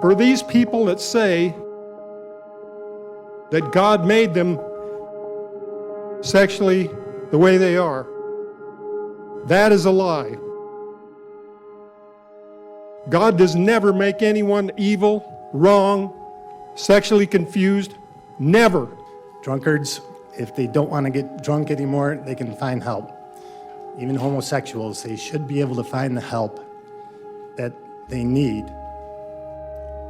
For these people that say that God made them sexually the way they are, that is a lie. God does never make anyone evil, wrong, sexually confused. Never. Drunkards, if they don't want to get drunk anymore, they can find help. Even homosexuals, they should be able to find the help that they need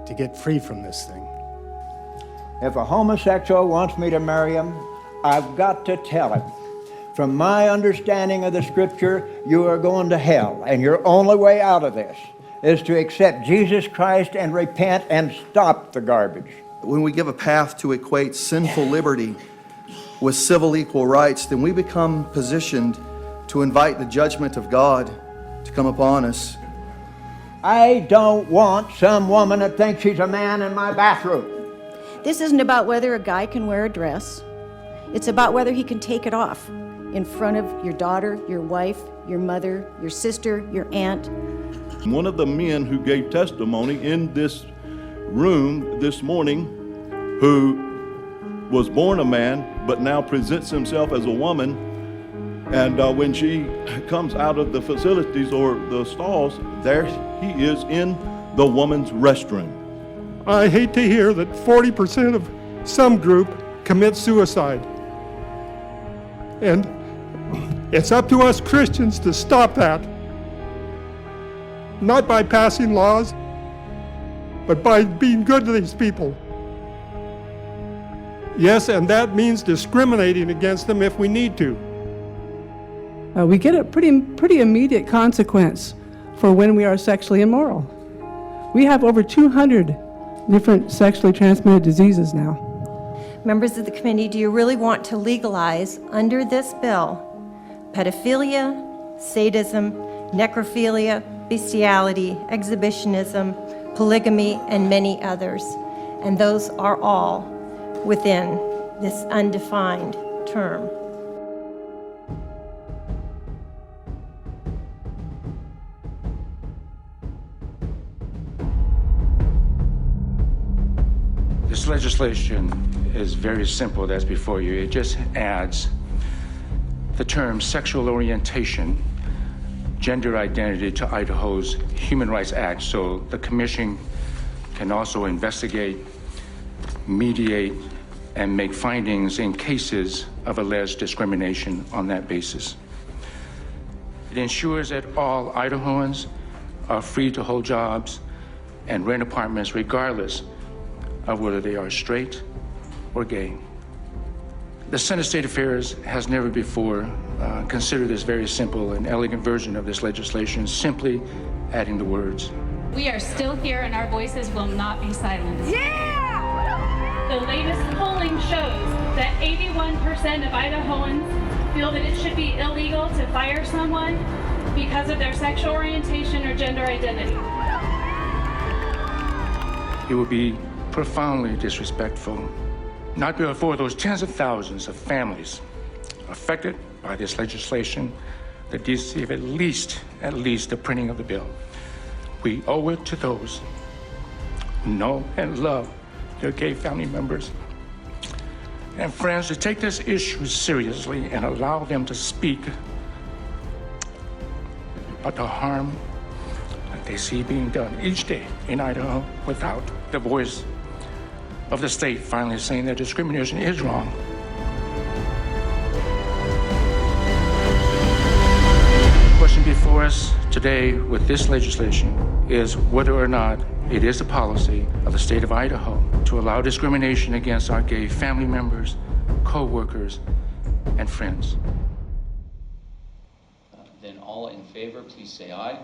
to get free from this thing. If a homosexual wants me to marry him, I've got to tell him, from my understanding of the scripture, you are going to hell, and your only way out of this is to accept Jesus Christ and repent and stop the garbage. When we give a path to equate sinful liberty with civil equal rights, then we become positioned to invite the judgment of God to come upon us. I don't want some woman that thinks she's a man in my bathroom. This isn't about whether a guy can wear a dress. It's about whether he can take it off in front of your daughter, your wife, your mother, your sister, your aunt. One of the men who gave testimony in this room this morning, who was born a man but now presents himself as a woman, and when she comes out of the facilities or the stalls, there he is in the woman's restroom. I hate to hear that 40% of some group commit suicide. And it's up to us Christians to stop that. Not by passing laws, but by being good to these people. Yes, and that means discriminating against them if we need to. We get a pretty immediate consequence for when we are sexually immoral. We have over 200 different sexually transmitted diseases now. Members of the committee, do you really want to legalize, under this bill, pedophilia, sadism, necrophilia, bestiality, exhibitionism, polygamy, and many others? And those are all within this undefined term. This legislation is very simple that's before you. It just adds the term sexual orientation, gender identity to Idaho's Human Rights Act, so the commission can also investigate, mediate, and make findings in cases of alleged discrimination on that basis. It ensures that all Idahoans are free to hold jobs and rent apartments regardless of whether they are straight or gay. The Senate State Affairs has never before considered this very simple and elegant version of this legislation, simply adding the words. We are still here and our voices will not be silenced. Yeah! The latest polling shows that 81% of Idahoans feel that it should be illegal to fire someone because of their sexual orientation or gender identity. It would be profoundly disrespectful not before those tens of thousands of families affected by this legislation that receive at least the printing of the bill. We owe it to those who know and love their gay family members and friends to take this issue seriously and allow them to speak about the harm that they see being done each day in Idaho without the voice of the state finally saying that discrimination is wrong. The question before us today with this legislation is whether or not it is the policy of the state of Idaho to allow discrimination against our gay family members, co-workers, and friends. Then all in favor, please say aye.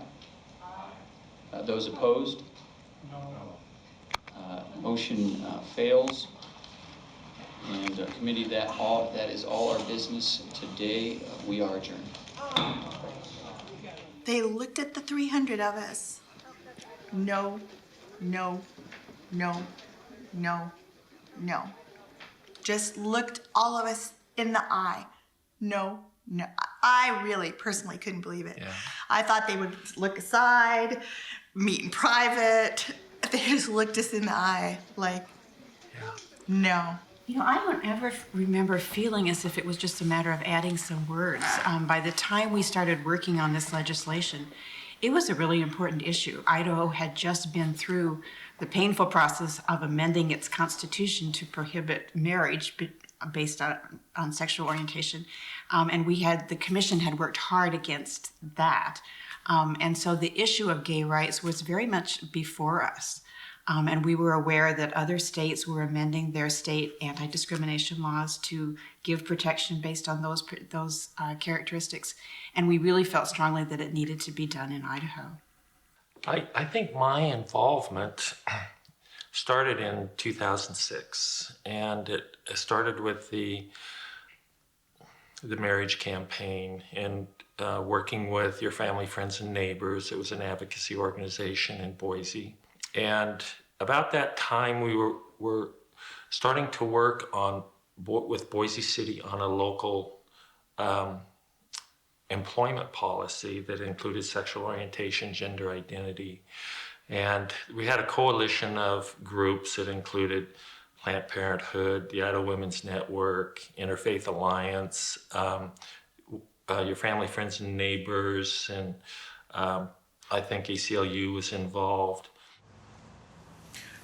Those opposed? No. Motion fails. And committee, that is all our business today. We are adjourned. They looked at the 300 of us. No, no, no, no, no. Just looked all of us in the eye. No, no. I really personally couldn't believe it. Yeah. I thought they would look aside, meet in private, they just looked us in the eye like, no. You know, I don't ever remember feeling as if it was just a matter of adding some words. By the time we started working on this legislation, it was a really important issue. Idaho had just been through the painful process of amending its constitution to prohibit marriage based on sexual orientation. And the commission had worked hard against that. And so the issue of gay rights was very much before us. And we were aware that other states were amending their state anti-discrimination laws to give protection based on those characteristics. And we really felt strongly that it needed to be done in Idaho. I think my involvement started in 2006, and it started with the marriage campaign and working with your family, friends, and neighbors. It was an advocacy organization in Boise. And about that time, we were starting to work with Boise City on a local employment policy that included sexual orientation, gender identity. And we had a coalition of groups that included Planned Parenthood, the Idaho Women's Network, Interfaith Alliance, your family, friends, and neighbors, and I think ACLU was involved.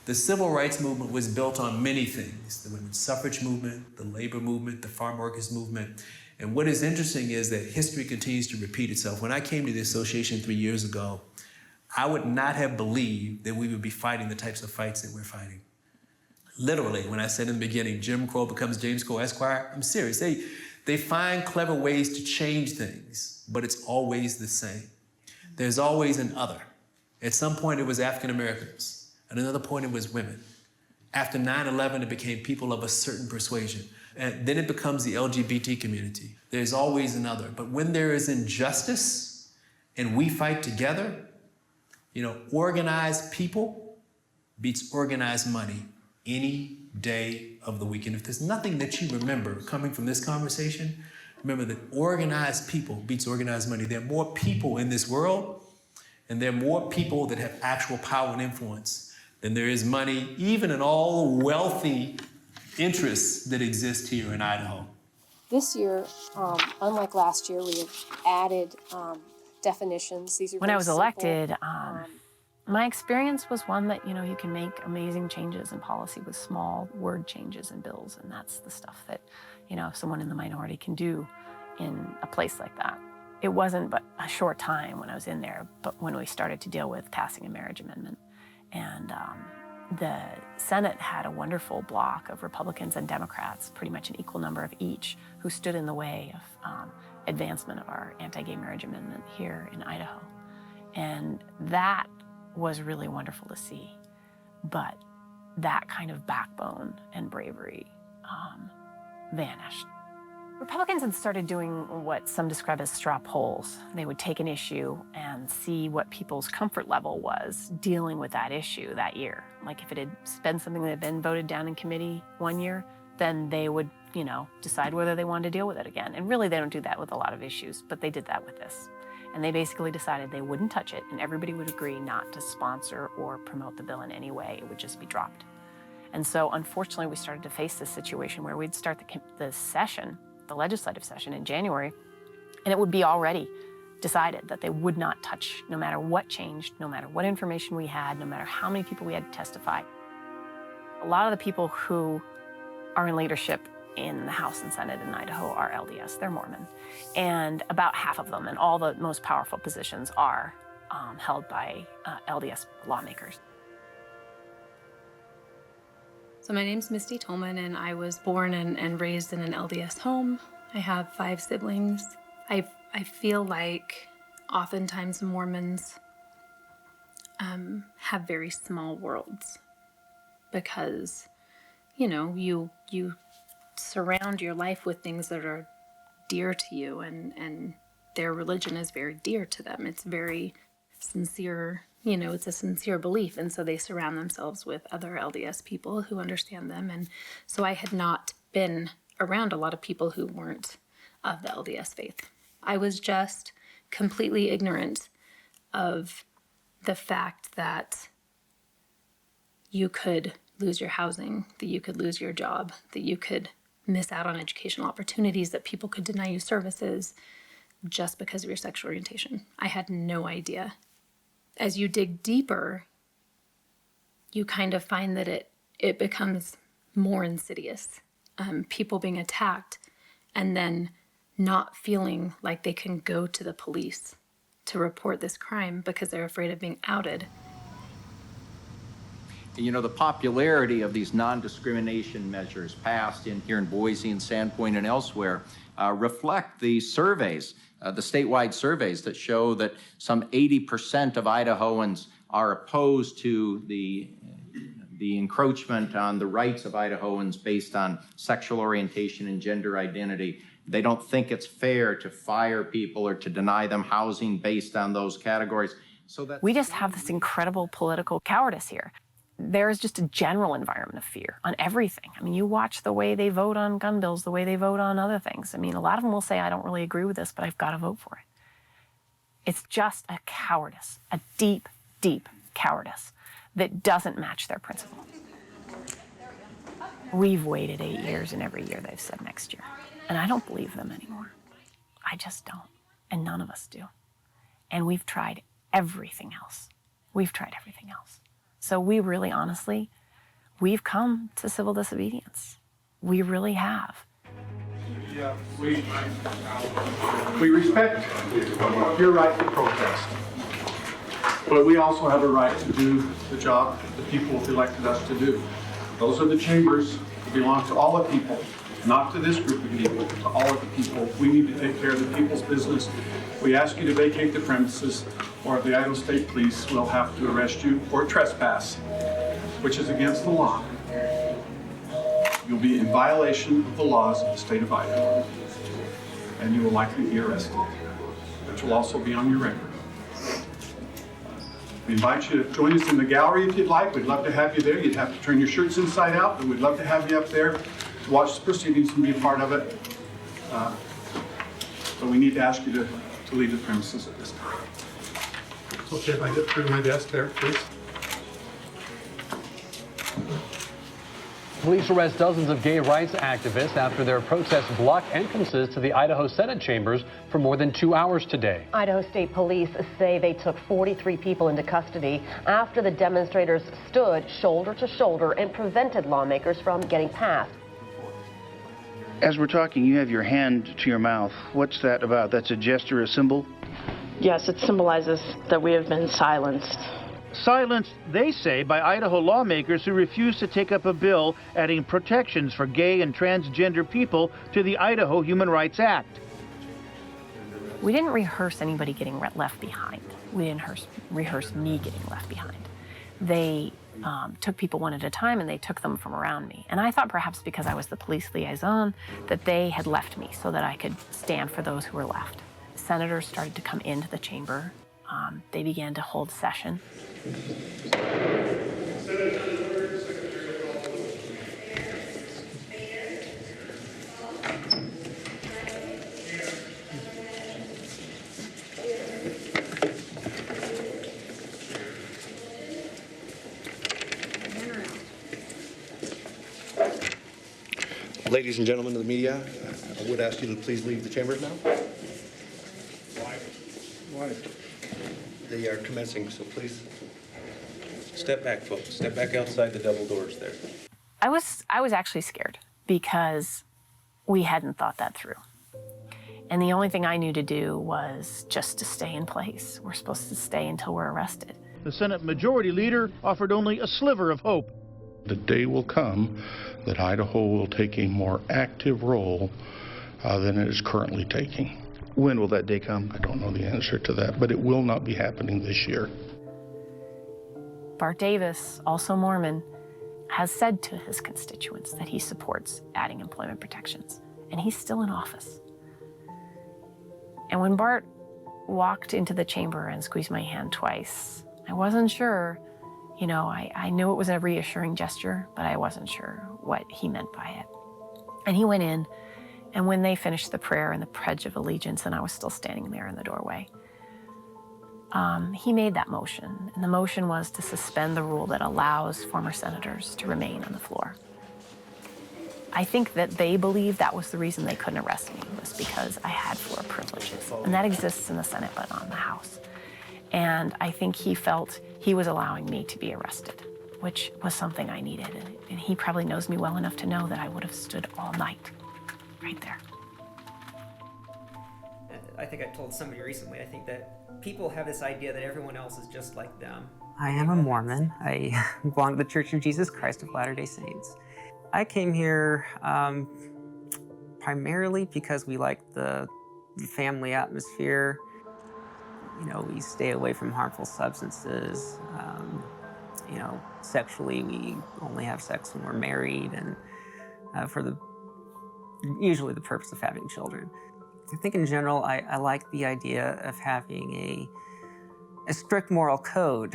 The civil rights movement was built on many things: the women's suffrage movement, the labor movement, the farm workers movement. And what is interesting is that history continues to repeat itself. When I came to the association 3 years ago, I would not have believed that we would be fighting the types of fights that we're fighting. Literally, when I said in the beginning, Jim Crow becomes James Crow Esquire, I'm serious. They find clever ways to change things, but it's always the same. There's always an other. At some point, it was African Americans. At another point, it was women. After 9/11, it became people of a certain persuasion. And then it becomes the LGBT community. There's always another. But when there is injustice and we fight together, organized people beats organized money any day of the week. And if there's nothing that you remember coming from this conversation, remember that organized people beats organized money. There are more people in this world, and there are more people that have actual power and influence than there is money, even in all the wealthy interests that exist here in Idaho. This year, unlike last year, we have added definitions. These are when I was simple. elected, my experience was one that, you can make amazing changes in policy with small word changes in bills, and that's the stuff that, someone in the minority can do in a place like that. It wasn't but a short time when I was in there, but when we started to deal with passing a marriage amendment. And the Senate had a wonderful block of Republicans and Democrats, pretty much an equal number of each, who stood in the way of advancement of our anti-gay marriage amendment here in Idaho. And that was really wonderful to see. But that kind of backbone and bravery vanished. Republicans had started doing what some describe as straw polls. They would take an issue and see what people's comfort level was dealing with that issue that year. Like if it had been something that had been voted down in committee one year, then they would, decide whether they wanted to deal with it again. And really, they don't do that with a lot of issues, but they did that with this. And they basically decided they wouldn't touch it, and everybody would agree not to sponsor or promote the bill in any way. It would just be dropped. And so, unfortunately, we started to face this situation where we'd start the session, the legislative session in January, and it would be already decided that they would not touch no matter what changed, no matter what information we had, no matter how many people we had to testify. A lot of the people who are in leadership in the House and Senate in Idaho are LDS, they're Mormon. And about half of them, and all the most powerful positions are held by LDS lawmakers. So my name's Misty Tolman, and I was born and raised in an LDS home. I have 5 siblings. I feel like oftentimes Mormons have very small worlds because, you surround your life with things that are dear to you, and their religion is very dear to them. It's very sincere. It's a sincere belief, and so they surround themselves with other LDS people who understand them. And so I had not been around a lot of people who weren't of the LDS faith. I was just completely ignorant of the fact that you could lose your housing, that you could lose your job, that you could miss out on educational opportunities, that people could deny you services just because of your sexual orientation. I had no idea. As you dig deeper, you kind of find that it becomes more insidious. People being attacked and then not feeling like they can go to the police to report this crime because they're afraid of being outed. You know, the popularity of these non-discrimination measures passed here in Boise and Sandpoint and elsewhere reflect the surveys, the statewide surveys that show that some 80% of Idahoans are opposed to the encroachment on the rights of Idahoans based on sexual orientation and gender identity. They don't think it's fair to fire people or to deny them housing based on those categories. So that we just have this incredible political cowardice here. There's just a general environment of fear on everything. I mean, you watch the way they vote on gun bills, the way they vote on other things. I mean, a lot of them will say, I don't really agree with this, but I've got to vote for it. It's just a cowardice, a deep, deep cowardice that doesn't match their principle. We've waited 8 years, and every year they've said next year. And I don't believe them anymore. I just don't. And none of us do. And we've tried everything else. We've tried everything else. So we really, honestly, we've come to civil disobedience. We really have. Yeah, we respect your right to protest. But we also have a right to do the job the people have elected us to do. Those are the chambers that belong to all the people, not to this group of people, to all of the people. We need to take care of the people's business. We ask you to vacate the premises, or the Idaho State Police will have to arrest you for trespass, which is against the law. You'll be in violation of the laws of the state of Idaho, and you will likely be arrested, which will also be on your record. We invite you to join us in the gallery if you'd like. We'd love to have you there. You'd have to turn your shirts inside out, but we'd love to have you up there to watch the proceedings and be a part of it. But we need to ask you to leave the premises at this time. Okay, if I get through to my desk there, please. Police arrest dozens of gay rights activists after their protests blocked entrances to the Idaho Senate chambers for more than 2 hours today. Idaho State Police say they took 43 people into custody after the demonstrators stood shoulder to shoulder and prevented lawmakers from getting past. As we're talking, you have your hand to your mouth. What's that about? That's a gesture, a symbol? Yes, it symbolizes that we have been silenced. Silenced, they say, by Idaho lawmakers who refuse to take up a bill adding protections for gay and transgender people to the Idaho Human Rights Act. We didn't rehearse anybody getting left behind. We didn't rehearse me getting left behind. They took people one at a time, and they took them from around me. And I thought perhaps because I was the police liaison that they had left me so that I could stand for those who were left. Senators started to come into the chamber. They began to hold session. Ladies and gentlemen of the media, I would ask you to please leave the chambers now. Why? They are commencing, so please step back, folks. Step back outside the double doors there. I was actually scared because we hadn't thought that through. And the only thing I knew to do was just to stay in place. We're supposed to stay until we're arrested. The Senate Majority Leader offered only a sliver of hope. The day will come that Idaho will take a more active role than it is currently taking. When will that day come? I don't know the answer to that, but it will not be happening this year. Bart Davis, also Mormon, has said to his constituents that he supports adding employment protections, and he's still in office. And when Bart walked into the chamber and squeezed my hand twice, I wasn't sure. You know, I knew it was a reassuring gesture, but I wasn't sure what he meant by it. And he went in, and when they finished the prayer and the Pledge of Allegiance, and I was still standing there in the doorway, he made that motion, and the motion was to suspend the rule that allows former senators to remain on the floor. I think that they believed that was the reason they couldn't arrest me, was because I had floor privileges. And that exists in the Senate, but not in the House. And I think he felt he was allowing me to be arrested, which was something I needed. And he probably knows me well enough to know that I would have stood all night right there. I think I told somebody recently, I think that people have this idea that everyone else is just like them. I am a Mormon. I belong to the Church of Jesus Christ of Latter-day Saints. I came here primarily because we like the family atmosphere. You know, we stay away from harmful substances. You know, sexually, we only have sex when we're married, and usually the purpose of having children. I think in general, I like the idea of having a strict moral code.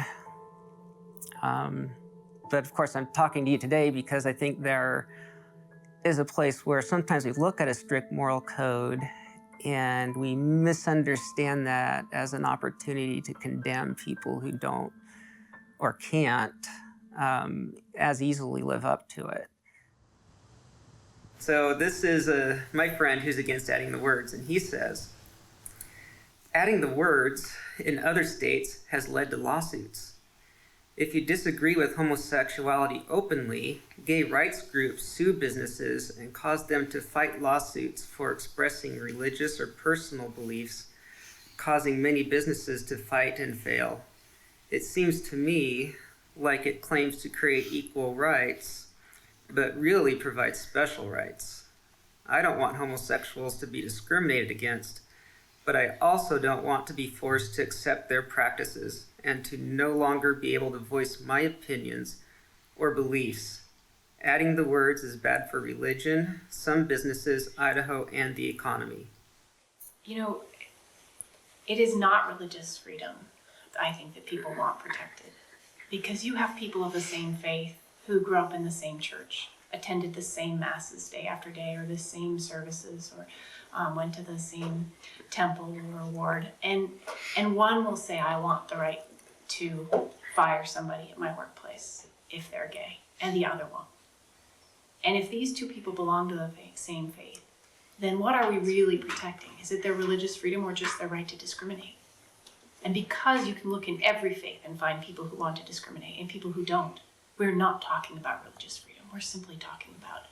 But of course, I'm talking to you today because I think there is a place where sometimes we look at a strict moral code and we misunderstand that as an opportunity to condemn people who don't or can't as easily live up to it. So this is my friend who's against adding the words, and he says, adding the words in other states has led to lawsuits. If you disagree with homosexuality openly, gay rights groups sue businesses and cause them to fight lawsuits for expressing religious or personal beliefs, causing many businesses to fight and fail. It seems to me like it claims to create equal rights, but really provides special rights. I don't want homosexuals to be discriminated against, but I also don't want to be forced to accept their practices and to no longer be able to voice my opinions or beliefs. Adding the words is bad for religion, some businesses, Idaho, and the economy. You know, it is not religious freedom, I think, that people want protected. Because you have people of the same faith who grew up in the same church, attended the same masses day after day, or the same services, or went to the same temple or ward. And one will say, I want the right to fire somebody at my workplace if they're gay, and the other won't. And if these two people belong to the same faith, then what are we really protecting? Is it their religious freedom or just their right to discriminate? And because you can look in every faith and find people who want to discriminate and people who don't, we're not talking about religious freedom. We're simply talking about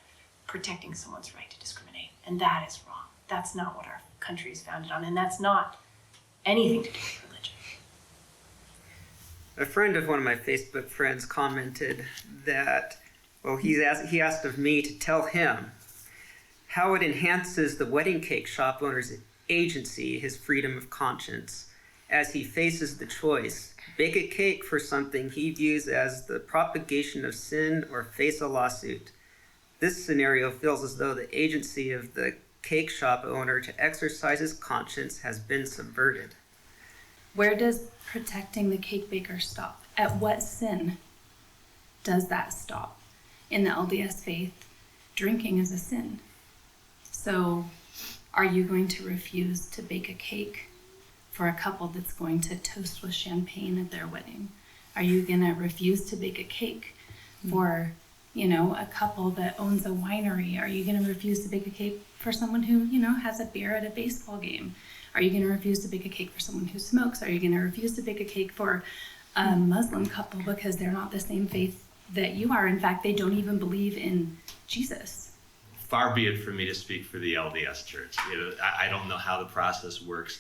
protecting someone's right to discriminate. And that is wrong. That's not what our country is founded on, and that's not anything to do with religion. A friend of one of my Facebook friends commented that, well, he asked of me to tell him how it enhances the wedding cake shop owner's agency, his freedom of conscience, as he faces the choice, bake a cake for something he views as the propagation of sin or face a lawsuit. This scenario feels as though the agency of the cake shop owner to exercise his conscience has been subverted. Where does protecting the cake baker stop? At what sin does that stop? In the LDS faith, drinking is a sin. So are you going to refuse to bake a cake for a couple that's going to toast with champagne at their wedding? Are you going to refuse to bake a cake for, a couple that owns a winery? Are you going to refuse to bake a cake for someone who, has a beer at a baseball game? Are you going to refuse to bake a cake for someone who smokes? Are you going to refuse to bake a cake for a Muslim couple because they're not the same faith that you are? In fact, they don't even believe in Jesus. Far be it for me to speak for the LDS Church. I don't know how the process works,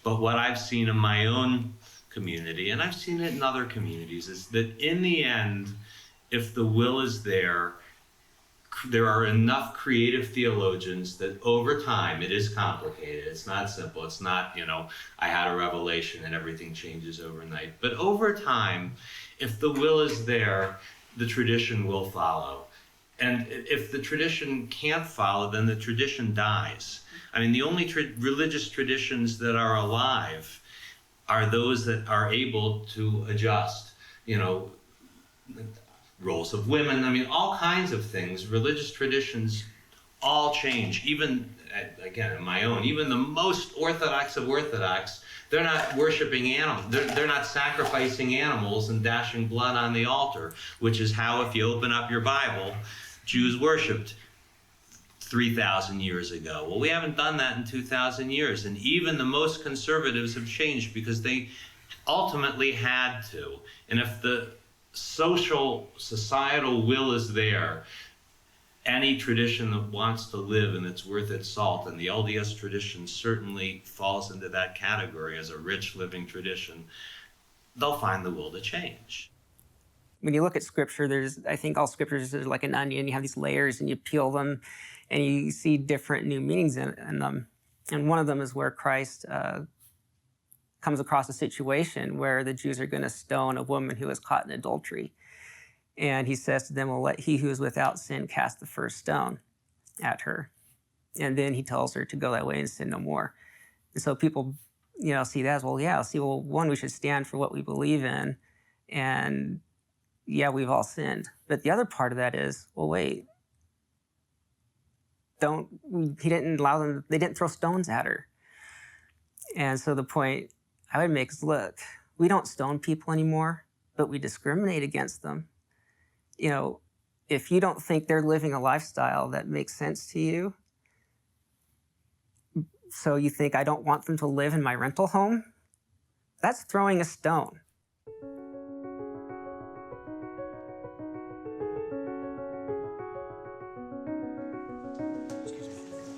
but what I've seen in my own community, and I've seen it in other communities, is that in the end, if the will is there are enough creative theologians that over time, it is complicated, it's not simple, it's not, I had a revelation and everything changes overnight. But over time, if the will is there, the tradition will follow. And if the tradition can't follow, then the tradition dies. I mean, the only religious traditions that are alive are those that are able to adjust, roles of women, all kinds of things. Religious traditions all change. Even, again, in my own, even the most orthodox of orthodox They're not worshiping animals. They're not sacrificing animals and dashing blood on the altar, which is how, if you open up your Bible, Jews worshipped 3,000 years ago. Well, we haven't done that in 2,000 years. And even the most conservatives have changed because they ultimately had to. And if the societal will is there, any tradition that wants to live and it's worth its salt, and the LDS tradition certainly falls into that category as a rich living tradition, they'll find the will to change. When you look at scripture, I think all scriptures are like an onion. You have these layers and you peel them and you see different new meanings in them. And one of them is where Christ comes across a situation where the Jews are going to stone a woman who was caught in adultery. And he says to them, well, let he who is without sin cast the first stone at her. And then he tells her to go that way and sin no more. And so people, see that as, one, we should stand for what we believe in. And yeah, we've all sinned. But the other part of that is, well, wait, he didn't allow them, they didn't throw stones at her. And so the point I would make is, look, we don't stone people anymore, but we discriminate against them. If you don't think they're living a lifestyle that makes sense to you, so you think I don't want them to live in my rental home, that's throwing a stone.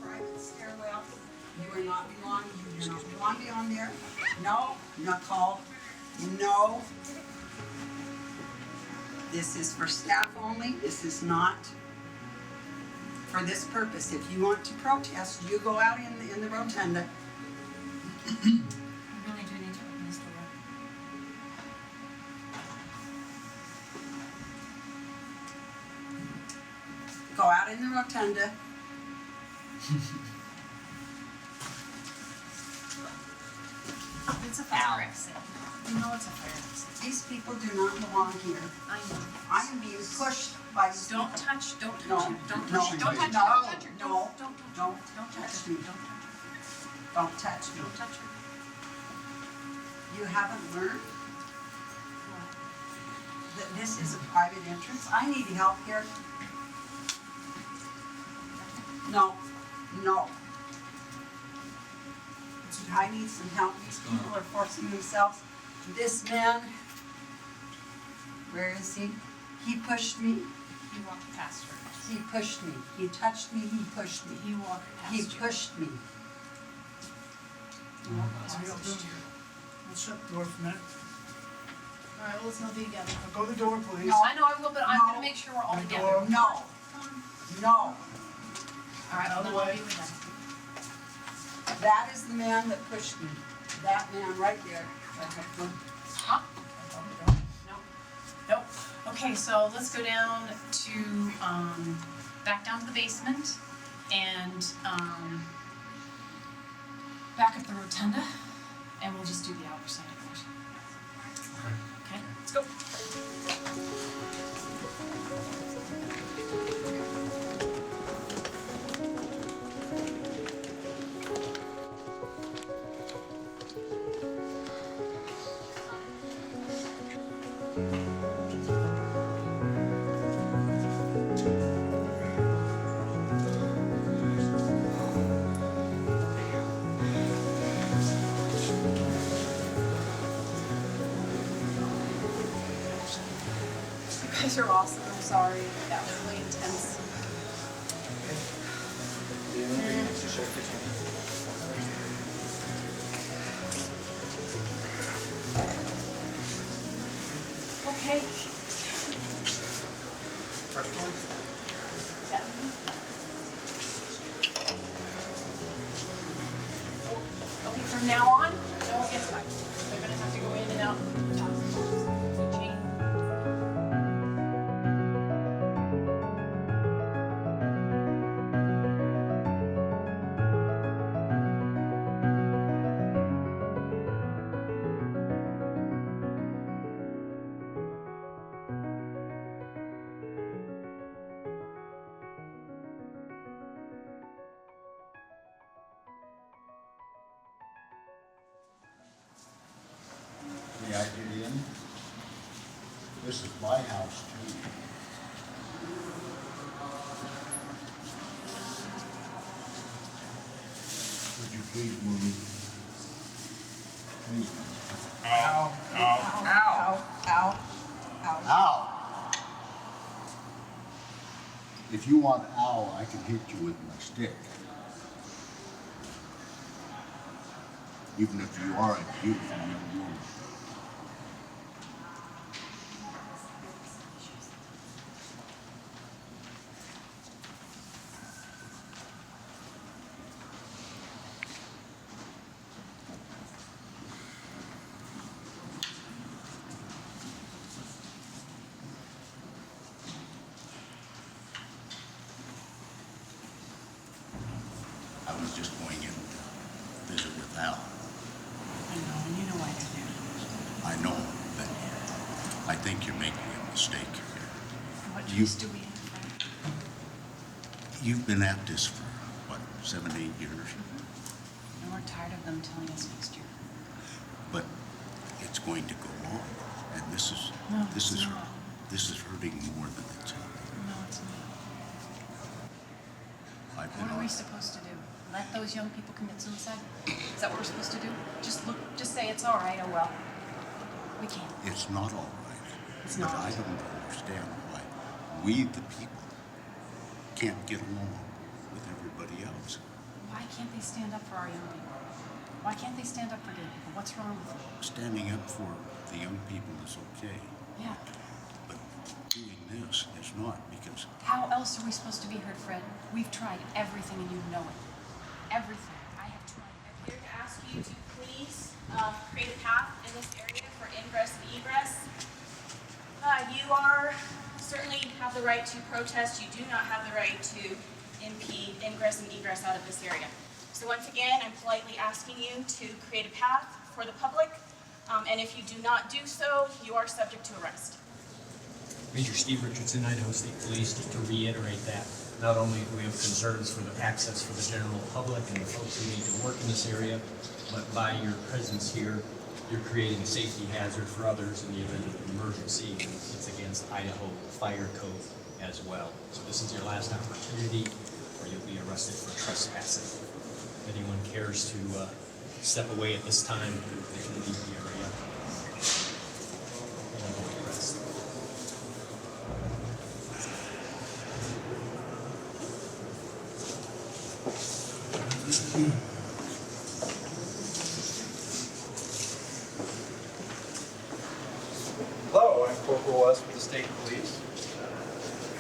Private stairwell, you are not belonging, you do not belong beyond there. No, Nicole, no. This is for staff only. This is not for this purpose. If you want to protest, you go out in the rotunda. I really do need to open this door. Go out in the rotunda. It's a fire exit. You know it's a fire exit. These people do not belong here. I know. I am being pushed by these Don't people. touch her. Don't No, touch her. Don't no, touch her. Don't touch her. no, Don't touch her. no, Don't touch touch her. me. Don't touch me. Don't touch her. You haven't learned that this is a private entrance. I need help here. No. I need some help. These people are forcing themselves. This man, where is he? He pushed me. He walked past her. He pushed me. He touched me. He pushed me. He walked past He you. pushed me. Let's shut the door for a minute. All right, well, let's not be together. Go to the door, please. No, I know I will, but I'm going to make sure we're all together. No. No. All right, Out of the then I'll way. be with them. That is the man that pushed me. That man right there. Huh? No. Nope. Okay, so let's go down to, back down to the basement and, back up the rotunda, and we'll just do the outer side of it. Okay, let's go. You guys are awesome. I'm sorry. That was really intense. Okay. Okay, from now on, no one gets back. They're gonna have to go in and out. I get in, this is my house too. Would you please move? Please. Ow, ow, ow, ow, ow. Ow! If you want ow, I can hit you with my stick. Even if you are a beautiful young woman. I was just going in to visit with Al. I know, and you know why they're there. I know, but I think you're making a mistake. What choice do we have? You've been at this for, what, 7, 8 years? And we're tired of them telling us next year. But it's going to go on, and this is No, this it's is not. this is hurting more than it's helping. No, it's not. I've been What are we on. supposed to do? Let those young people commit suicide? Is that what we're supposed to do? Just say it's all right, oh well. We can't. It's not all right. It's but not. I don't understand why we, the people, can't get along with everybody else. Why can't they stand up for our young people? Why can't they stand up for gay people? What's wrong with them? Standing up for the young people is okay, Yeah. but doing this is not, because How else are we supposed to be heard, Fred? We've tried everything and you know it. Everything. I have tried everything. Here to ask you to please create a path in this area for ingress and egress. You are certainly have the right to protest. You do not have the right to impede ingress and egress out of this area. So once again, I'm politely asking you to create a path for the public, and if you do not do so, you are subject to arrest. Major Steve Richardson, Idaho State Police, just to reiterate that not only do we have concerns for the access for the general public and the folks who need to work in this area, but by your presence here, you're creating a safety hazard for others in the event of an emergency. It's against Idaho Fire Code as well. So this is your last opportunity, or you'll be arrested for trespassing. If anyone cares to step away at this time, they can leave the area. And you won't be arrested. Hello, I'm Corporal West with the State Police.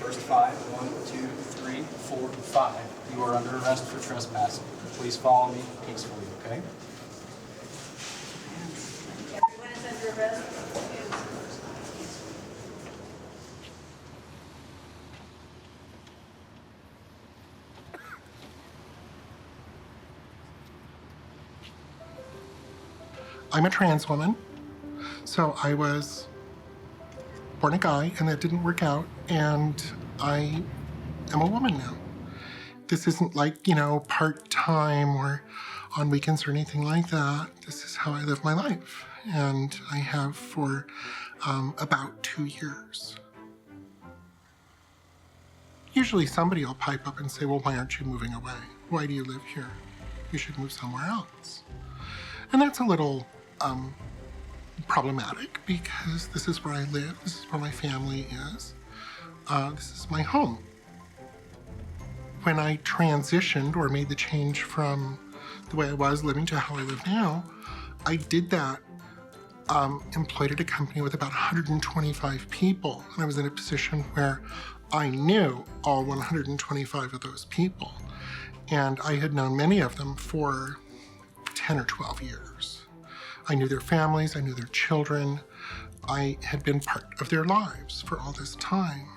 First 5, 1, 2, 3, 4, 5. You are under arrest for trespassing. Please follow me peacefully, okay? Everyone is under arrest. I'm a trans woman, so I was born a guy, and that didn't work out, and I am a woman now. This isn't like, part-time or on weekends or anything like that. This is how I live my life, and I have for about 2 years. Usually somebody will pipe up and say, well, why aren't you moving away? Why do you live here? You should move somewhere else. And that's a little problematic, because this is where I live, this is where my family is, this is my home. When I transitioned or made the change from the way I was living to how I live now, I did that employed at a company with about 125 people, and I was in a position where I knew all 125 of those people, and I had known many of them for 10 or 12 years. I knew their families, I knew their children. I had been part of their lives for all this time.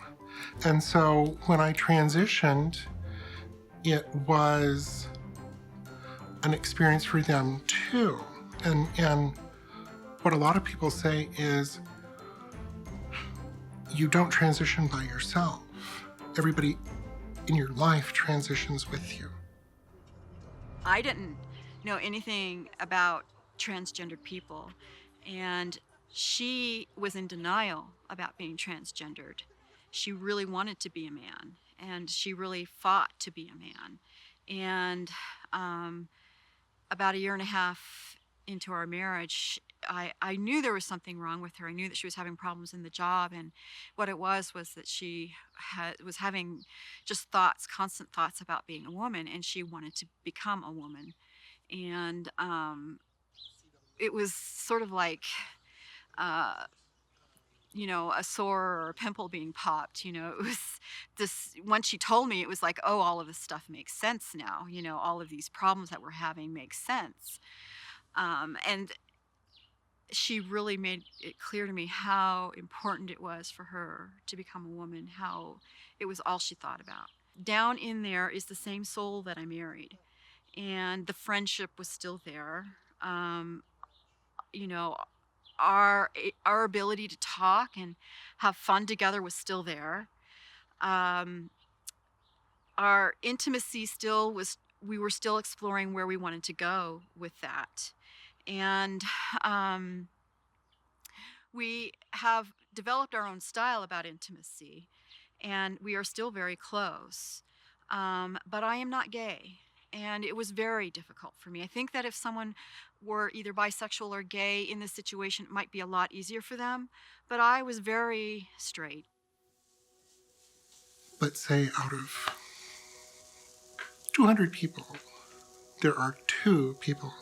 And so when I transitioned, it was an experience for them too. And what a lot of people say is, you don't transition by yourself. Everybody in your life transitions with you. I didn't know anything about transgender people, and she was in denial about being transgendered. She really wanted to be a man, and she really fought to be a man. And about a year and a half into our marriage, I knew there was something wrong with her. I knew that she was having problems in the job, and what it was that she was having just thoughts, constant thoughts about being a woman, and she wanted to become a woman. And it was sort of like, you know, a sore or a pimple being popped. You know, it was this, once she told me, it was like, oh, all of this stuff makes sense now. You know, all of these problems that we're having make sense. And she really made it clear to me how important it was for her to become a woman, how it was all she thought about. Down in there is the same soul that I married, and the friendship was still there. You know, our ability to talk and have fun together was still there. Our intimacy still was, we were still exploring where we wanted to go with that. And we have developed our own style about intimacy, and we are still very close. But I am not gay, and it was very difficult for me. I think that if someone were either bisexual or gay in this situation, it might be a lot easier for them, but I was very straight. Let's say out of 200 people, there are 2 people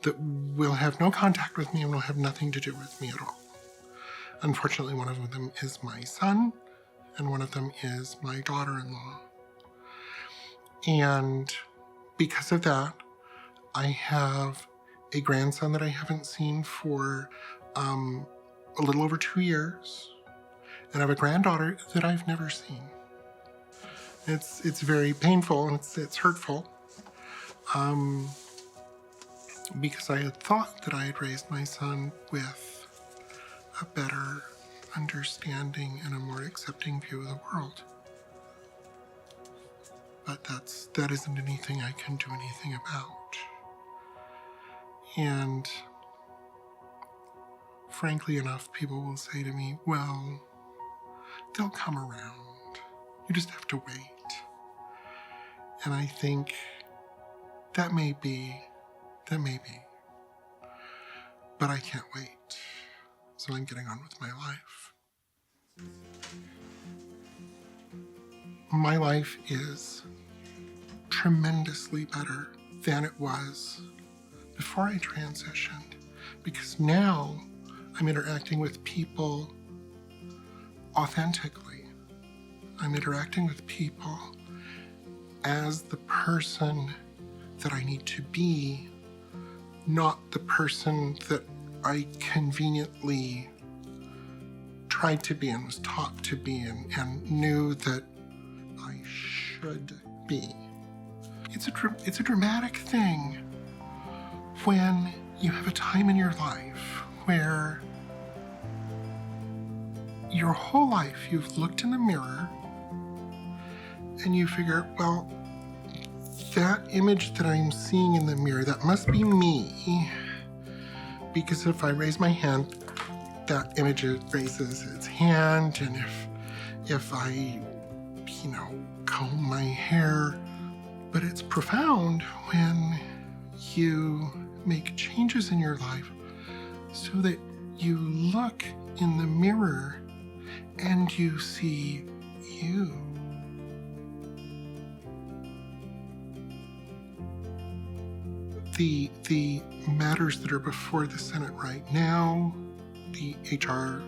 that will have no contact with me and will have nothing to do with me at all. Unfortunately, one of them is my son, and one of them is my daughter-in-law. And because of that, I have a grandson that I haven't seen for a little over 2 years, and I have a granddaughter that I've never seen. It's very painful, and it's hurtful. Because I had thought that I had raised my son with a better understanding and a more accepting view of the world. But that isn't anything I can do anything about. And frankly enough, people will say to me, well, they'll come around. You just have to wait. And I think that may be. But I can't wait. So I'm getting on with my life. My life is tremendously better than it was before I transitioned, because now I'm interacting with people authentically. I'm interacting with people as the person that I need to be, not the person that I conveniently tried to be and was taught to be and knew that I should be. It's a dramatic thing when you have a time in your life where your whole life you've looked in the mirror and you figure, well, that image that I'm seeing in the mirror, that must be me, because if I raise my hand, that image raises its hand, and if I, comb my hair. But it's profound when you make changes in your life so that you look in the mirror and you see you. The matters that are before the Senate right now, the HR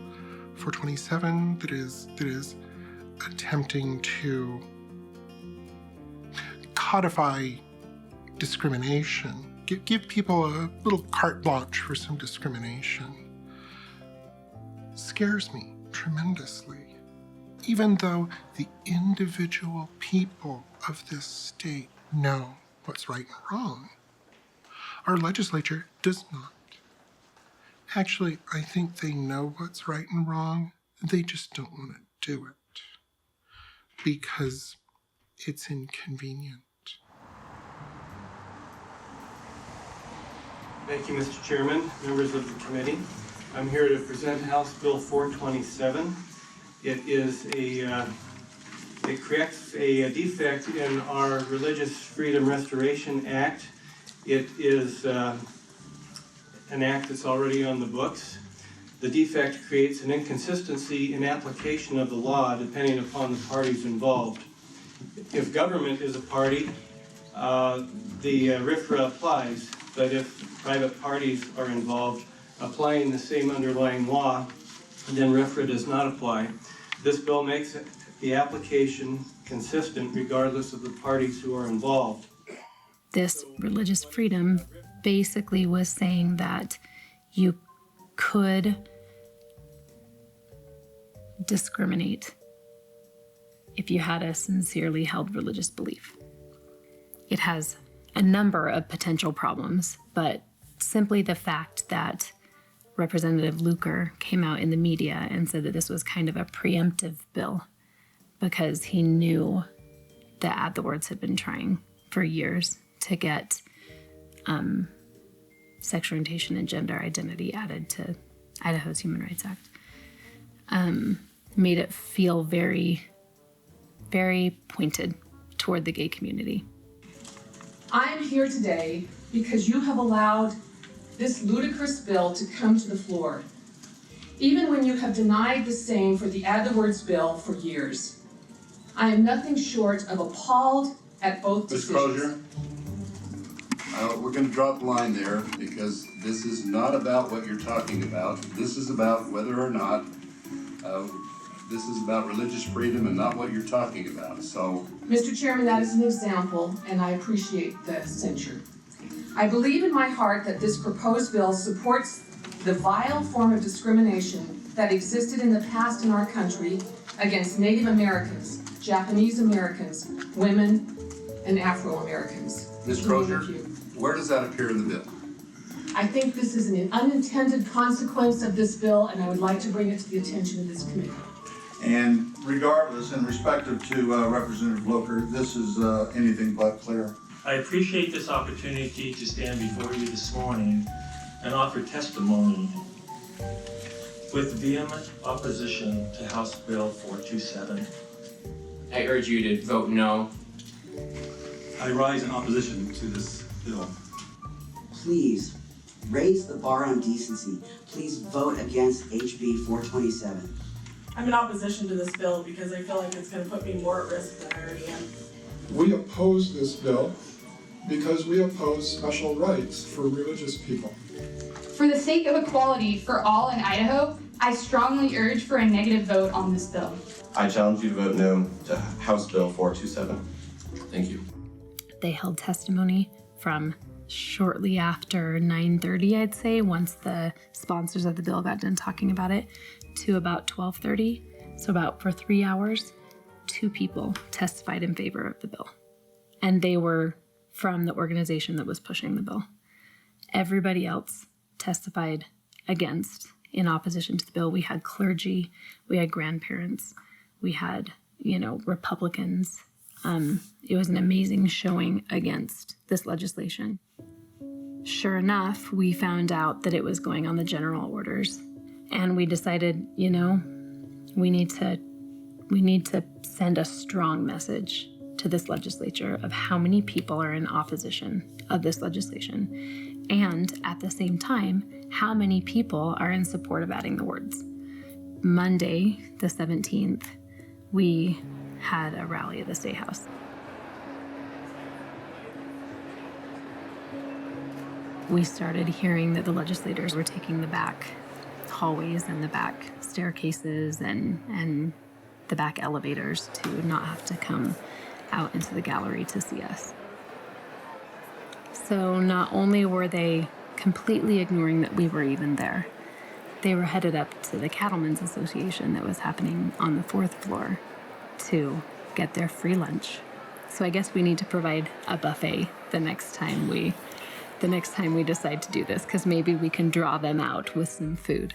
427 that is attempting to codify discrimination, give people a little carte blanche for some discrimination, scares me tremendously. Even though the individual people of this state know what's right and wrong, our legislature does not. Actually, I think they know what's right and wrong. They just don't want to do it because it's inconvenient. Thank you, Mr. Chairman, members of the committee. I'm here to present House Bill 427. It corrects a defect in our Religious Freedom Restoration Act. It is an act that's already on the books. The defect creates an inconsistency in application of the law depending upon the parties involved. If government is a party, the RFRA applies, but if private parties are involved applying the same underlying law, then RFRA does not apply. This bill makes the application consistent regardless of the parties who are involved. This religious freedom basically was saying that you could discriminate if you had a sincerely held religious belief. It has a number of potential problems, but simply the fact that Representative Luker came out in the media and said that this was kind of a preemptive bill because he knew that Add the Words had been trying for years to get sexual orientation and gender identity added to Idaho's Human Rights Act, made it feel very, very pointed toward the gay community. I am here today because you have allowed this ludicrous bill to come to the floor, even when you have denied the same for the Add the Words bill for years. I am nothing short of appalled at both decisions. We're going to drop the line there because this is not about what you're talking about. This is about whether or not this is about religious freedom and not what you're talking about. So, Mr. Chairman, that is an example, and I appreciate the censure. I believe in my heart that this proposed bill supports the vile form of discrimination that existed in the past in our country against Native Americans, Japanese Americans, women, and Afro-Americans. Ms. Crozier, where does that appear in the bill? I think this is an unintended consequence of this bill, and I would like to bring it to the attention of this committee. And regardless, and respective to Representative Loker, this is anything but clear. I appreciate this opportunity to stand before you this morning and offer testimony with vehement opposition to House Bill 427. I urge you to vote no. I rise in opposition to this bill. Please raise the bar on decency. Please vote against HB 427. I'm in opposition to this bill because I feel like it's going to put me more at risk than I already am. We oppose this bill because we oppose special rights for religious people. For the sake of equality for all in Idaho, I strongly urge for a negative vote on this bill. I challenge you to vote no to House Bill 427. Thank you. They held testimony from shortly after 9:30, I'd say, once the sponsors of the bill got done talking about it, to about 12:30. So about for 3 hours, 2 people testified in favor of the bill. And they were from the organization that was pushing the bill. Everybody else testified against, in opposition to the bill. We had clergy, we had grandparents, we had, Republicans. It was an amazing showing against this legislation. Sure enough, we found out that it was going on the general orders, and we decided, we need to send a strong message to this legislature of how many people are in opposition of this legislation, and at the same time, how many people are in support of adding the words. Monday, the 17th, we had a rally at the State House. We started hearing that the legislators were taking the back hallways and the back staircases and the back elevators to not have to come out into the gallery to see us. So not only were they completely ignoring that we were even there, they were headed up to the Cattlemen's Association that was happening on the 4th floor to get their free lunch. So I guess we need to provide a buffet the next time we decide to do this, because maybe we can draw them out with some food.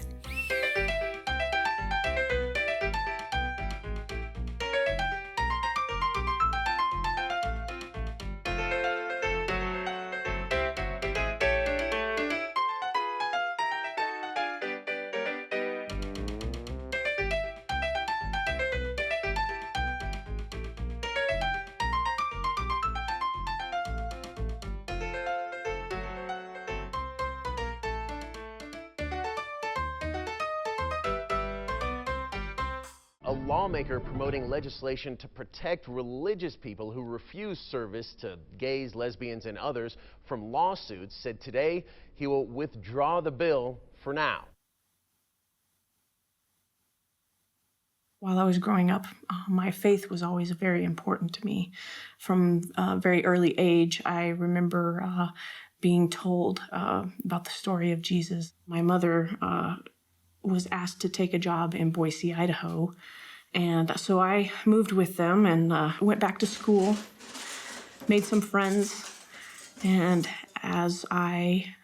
a lawmaker promoting legislation to protect religious people who refuse service to gays, lesbians, and others from lawsuits, said today he will withdraw the bill for now. While I was growing up, my faith was always very important to me. From a very early age, I remember being told about the story of Jesus. My mother was asked to take a job in Boise, Idaho, and so I moved with them and went back to school, made some friends, and as I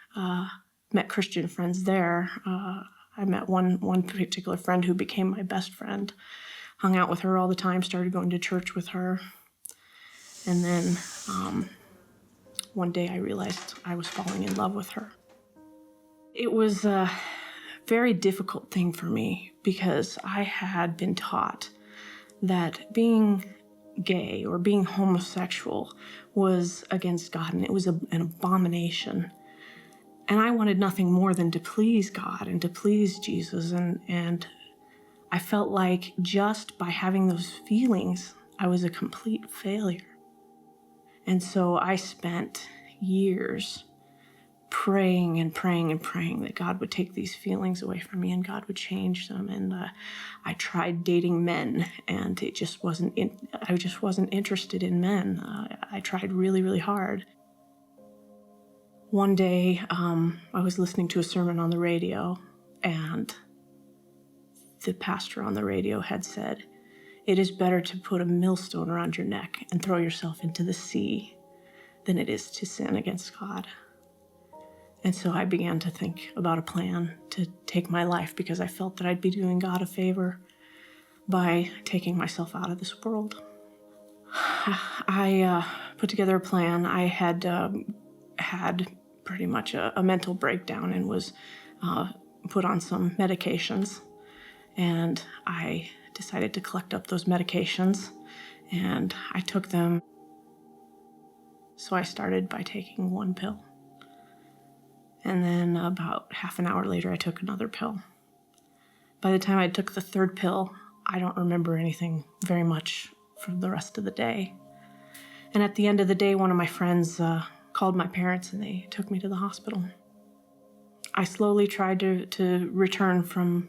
met Christian friends there, I met one particular friend who became my best friend, hung out with her all the time, started going to church with her. And then one day I realized I was falling in love with her. It was a very difficult thing for me because I had been taught that being gay or being homosexual was against God and it was an abomination. And I wanted nothing more than to please God and to please Jesus. And I felt like just by having those feelings, I was a complete failure. And so I spent years praying and praying and praying that God would take these feelings away from me and God would change them. And I tried dating men and I just wasn't interested in men. I tried really, really hard. One day, I was listening to a sermon on the radio, and the pastor on the radio had said, "It is better to put a millstone around your neck and throw yourself into the sea than it is to sin against God." And so I began to think about a plan to take my life because I felt that I'd be doing God a favor by taking myself out of this world. I put together a plan. I had pretty much a mental breakdown and was put on some medications. And I decided to collect up those medications and I took them. So I started by taking one pill. And then about half an hour later, I took another pill. By the time I took the third pill, I don't remember anything very much for the rest of the day. And at the end of the day, one of my friends called my parents and they took me to the hospital. I slowly tried to return from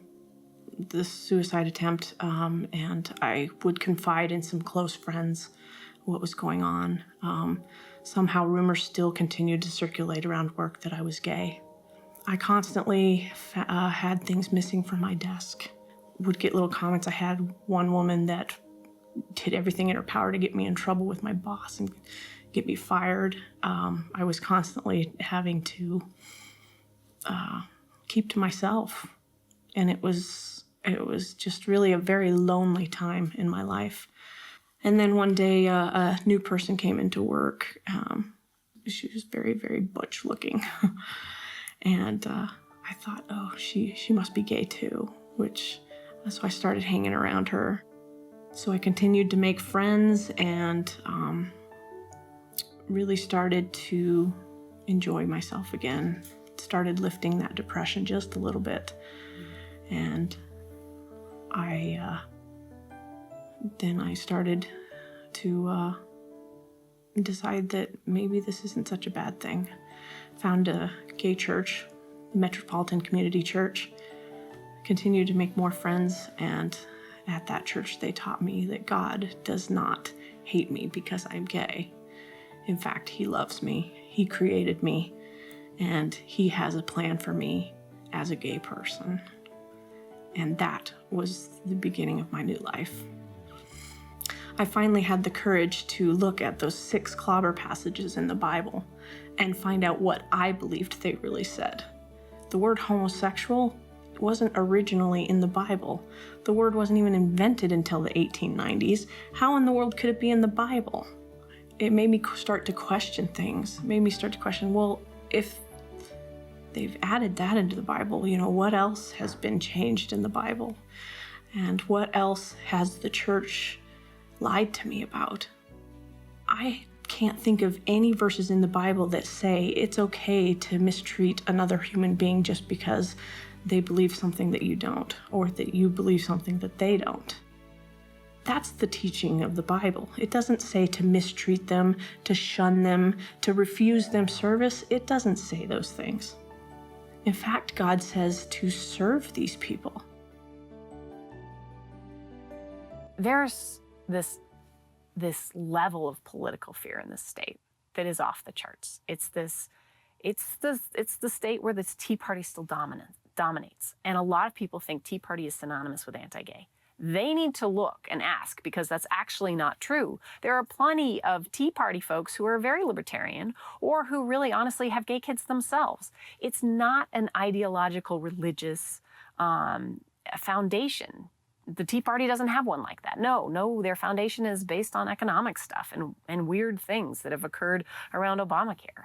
this suicide attempt, and I would confide in some close friends what was going on. Somehow rumors still continued to circulate around work that I was gay. I constantly had things missing from my desk. Would get little comments. I had one woman that did everything in her power to get me in trouble with my boss and get me fired. I was constantly having to keep to myself. And it was just really a very lonely time in my life. And then one day a new person came into work. She was very, very butch looking. And I thought, oh, she must be gay too, so I started hanging around her. So I continued to make friends and really started to enjoy myself again. Started lifting that depression just a little bit. And then I started to decide that maybe this isn't such a bad thing. Found a gay church, the Metropolitan Community Church. Continued to make more friends, and at that church they taught me that God does not hate me because I'm gay. In fact, He loves me, He created me, and He has a plan for me as a gay person. And that was the beginning of my new life. I finally had the courage to look at those 6 clobber passages in the Bible and find out what I believed they really said. The word homosexual wasn't originally in the Bible. The word wasn't even invented until the 1890s. How in the world could it be in the Bible? It made me start to question things. It made me start to question, well, if they've added that into the Bible, what else has been changed in the Bible? And what else has the church lied to me about? I can't think of any verses in the Bible that say it's okay to mistreat another human being just because they believe something that you don't, or that you believe something that they don't. That's the teaching of the Bible. It doesn't say to mistreat them, to shun them, to refuse them service. It doesn't say those things. In fact, God says to serve these people. There's this level of political fear in this state that is off the charts. It's the state where this Tea Party still dominates. And a lot of people think Tea Party is synonymous with anti-gay. They need to look and ask, because that's actually not true. There are plenty of Tea Party folks who are very libertarian or who really honestly have gay kids themselves. It's not an ideological religious foundation. The Tea Party doesn't have one like that. No, their foundation is based on economic stuff and weird things that have occurred around Obamacare.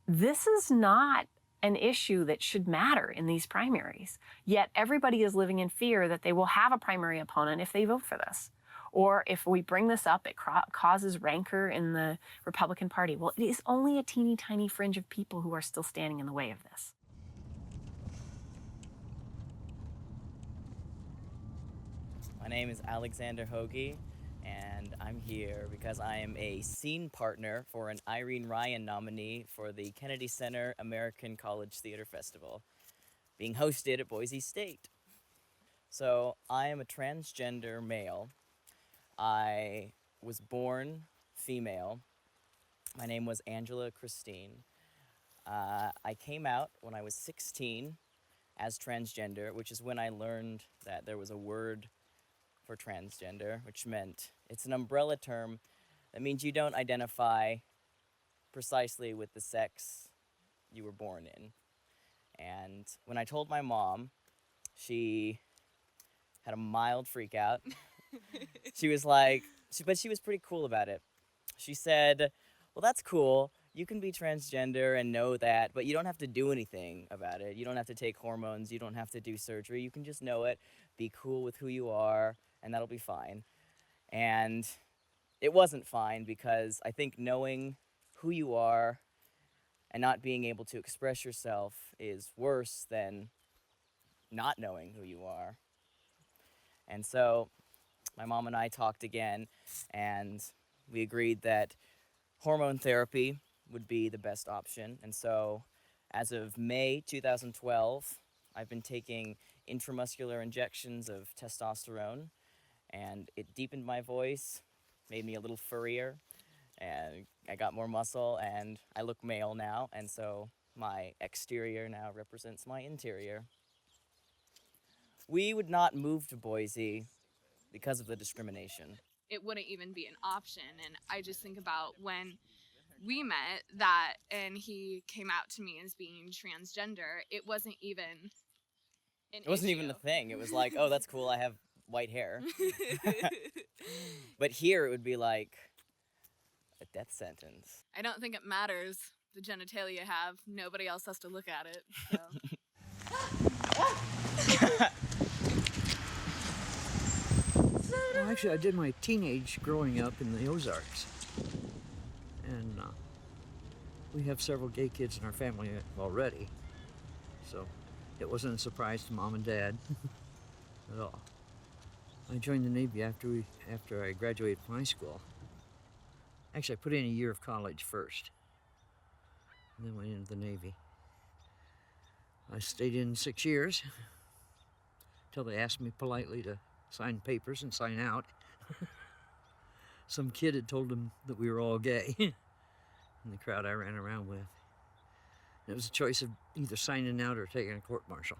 This is not an issue that should matter in these primaries. Yet everybody is living in fear that they will have a primary opponent if they vote for this. Or if we bring this up, it causes rancor in the Republican Party. Well, it is only a teeny tiny fringe of people who are still standing in the way of this. My name is Alexander Hoagie, and I'm here because I am a scene partner for an Irene Ryan nominee for the Kennedy Center American College Theater Festival, being hosted at Boise State. So I am a transgender male. I was born female. My name was Angela Christine. I came out when I was 16 as transgender, which is when I learned that there was a word for transgender, which meant it's an umbrella term that means you don't identify precisely with the sex you were born in. And when I told my mom, she had a mild freak out. She was like, but she was pretty cool about it. She said, well, that's cool. You can be transgender and know that, but you don't have to do anything about it. You don't have to take hormones. You don't have to do surgery. You can just know it, be cool with who you are, and that'll be fine. And it wasn't fine, because I think knowing who you are and not being able to express yourself is worse than not knowing who you are. And so my mom and I talked again, and we agreed that hormone therapy would be the best option. And so as of May 2012, I've been taking intramuscular injections of testosterone, and it deepened my voice, made me a little furrier, and I got more muscle, and I look male now, and so my exterior now represents my interior. We would not move to Boise because of the discrimination. It wouldn't even be an option, and I just think about when we met that and he came out to me as being transgender, it wasn't even an It wasn't even a thing. It was like, oh, that's cool, I have white hair. But here it would be like a death sentence. I don't think it matters the genitalia you have. Nobody else has to look at it. So. Well, actually, I did my teenage growing up in the Ozarks. And we have several gay kids in our family already. So it wasn't a surprise to Mom and Dad at all. I joined the Navy after I graduated from high school. Actually, I put in a year of college first, and then went into the Navy. I stayed in 6 years, until they asked me politely to sign papers and sign out. Some kid had told them that we were all gay, in the crowd I ran around with. And it was a choice of either signing out or taking a court-martial.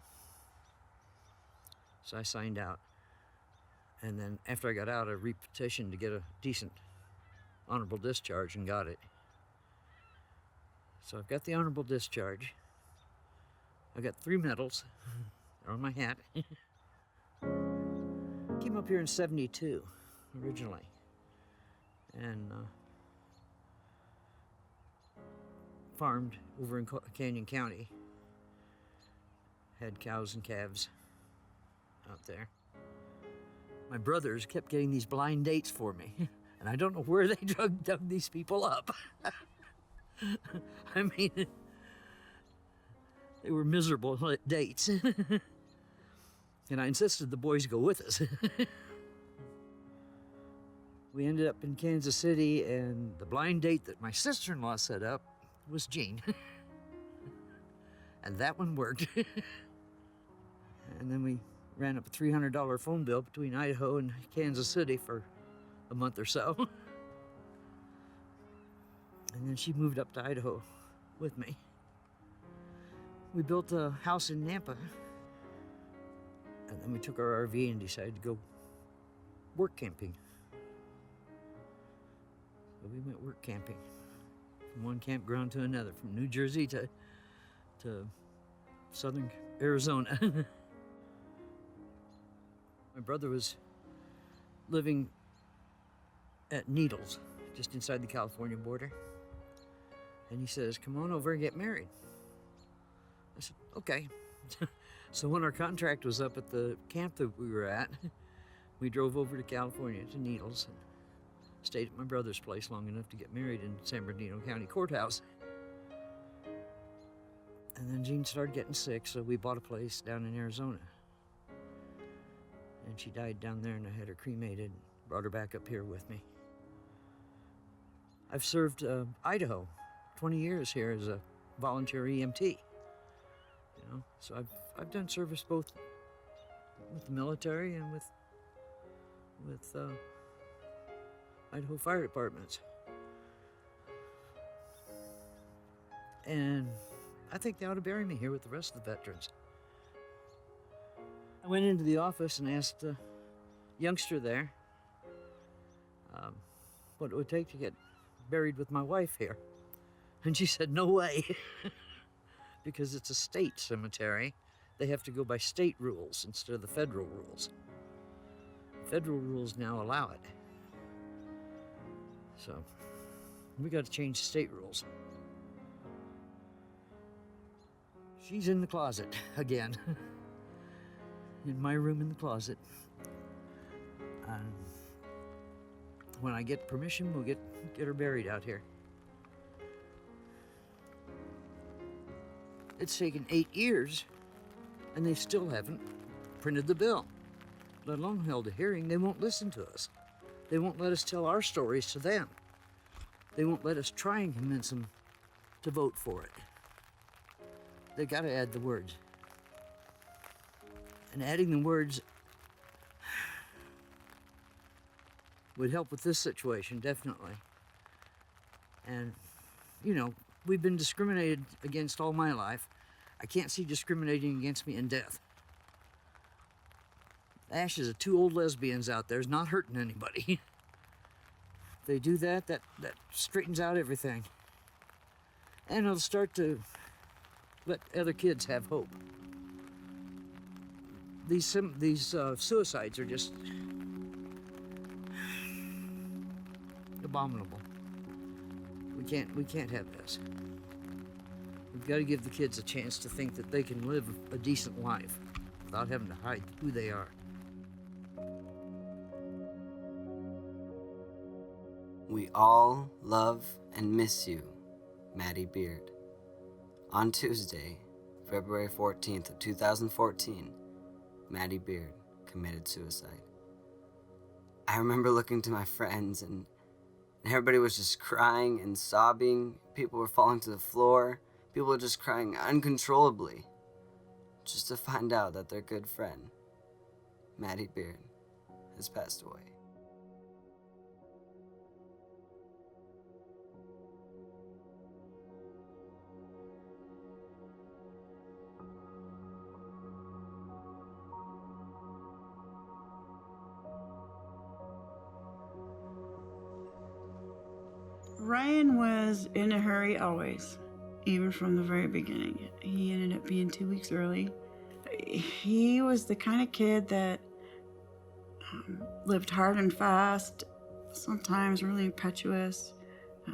So I signed out. And then after I got out, I re-petitioned to get a decent honorable discharge and got it. So I've got the honorable discharge. I've got 3 medals. They're on my hat. Came up here in '72, originally. And farmed over in Canyon County. Had cows and calves out there. My brothers kept getting these blind dates for me, and I don't know where they dug these people up. I mean, they were miserable dates. And I insisted the boys go with us. We ended up in Kansas City, and the blind date that my sister-in-law set up was Jean. And that one worked. And then we ran up a $300 phone bill between Idaho and Kansas City for a month or so. And then she moved up to Idaho with me. We built a house in Nampa. And then we took our RV and decided to go work camping. So we went work camping from one campground to another, from New Jersey to southern Arizona. My brother was living at Needles, just inside the California border. And he says, come on over and get married. I said, okay. So when our contract was up at the camp that we were at, we drove over to California to Needles and stayed at my brother's place long enough to get married in San Bernardino County Courthouse. And then Jean started getting sick, so we bought a place down in Arizona. And she died down there, and I had her cremated, brought her back up here with me. I've served Idaho 20 years here as a volunteer EMT. You know, so I've done service both with the military and with Idaho fire departments. And I think they ought to bury me here with the rest of the veterans. I went into the office and asked a youngster there what it would take to get buried with my wife here. And she said, no way. Because it's a state cemetery. They have to go by state rules instead of the federal rules. Federal rules now allow it. So we got to change state rules. She's in the closet again. In my room in the closet. And when I get permission, we'll get her buried out here. It's taken 8 years, and they still haven't printed the bill, let alone held a hearing. They won't listen to us. They won't let us tell our stories to them. They won't let us try and convince them to vote for it. They got to add the words. And adding the words would help with this situation, definitely. And, you know, we've been discriminated against all my life. I can't see discriminating against me in death. The ashes of 2 old lesbians out there is not hurting anybody. If they do that, that straightens out everything. And it'll start to let other kids have hope. These suicides are just abominable. We can't have this. We've got to give the kids a chance to think that they can live a decent life without having to hide who they are. We all love and miss you, Maddie Beard. On Tuesday, February 14th of 2014, Maddie Beard committed suicide. I remember looking to my friends and everybody was just crying and sobbing. People were falling to the floor. People were just crying uncontrollably, just to find out that their good friend, Maddie Beard, has passed away. Ryan was in a hurry always, even from the very beginning. He ended up being 2 weeks early. He was the kind of kid that lived hard and fast, sometimes really impetuous.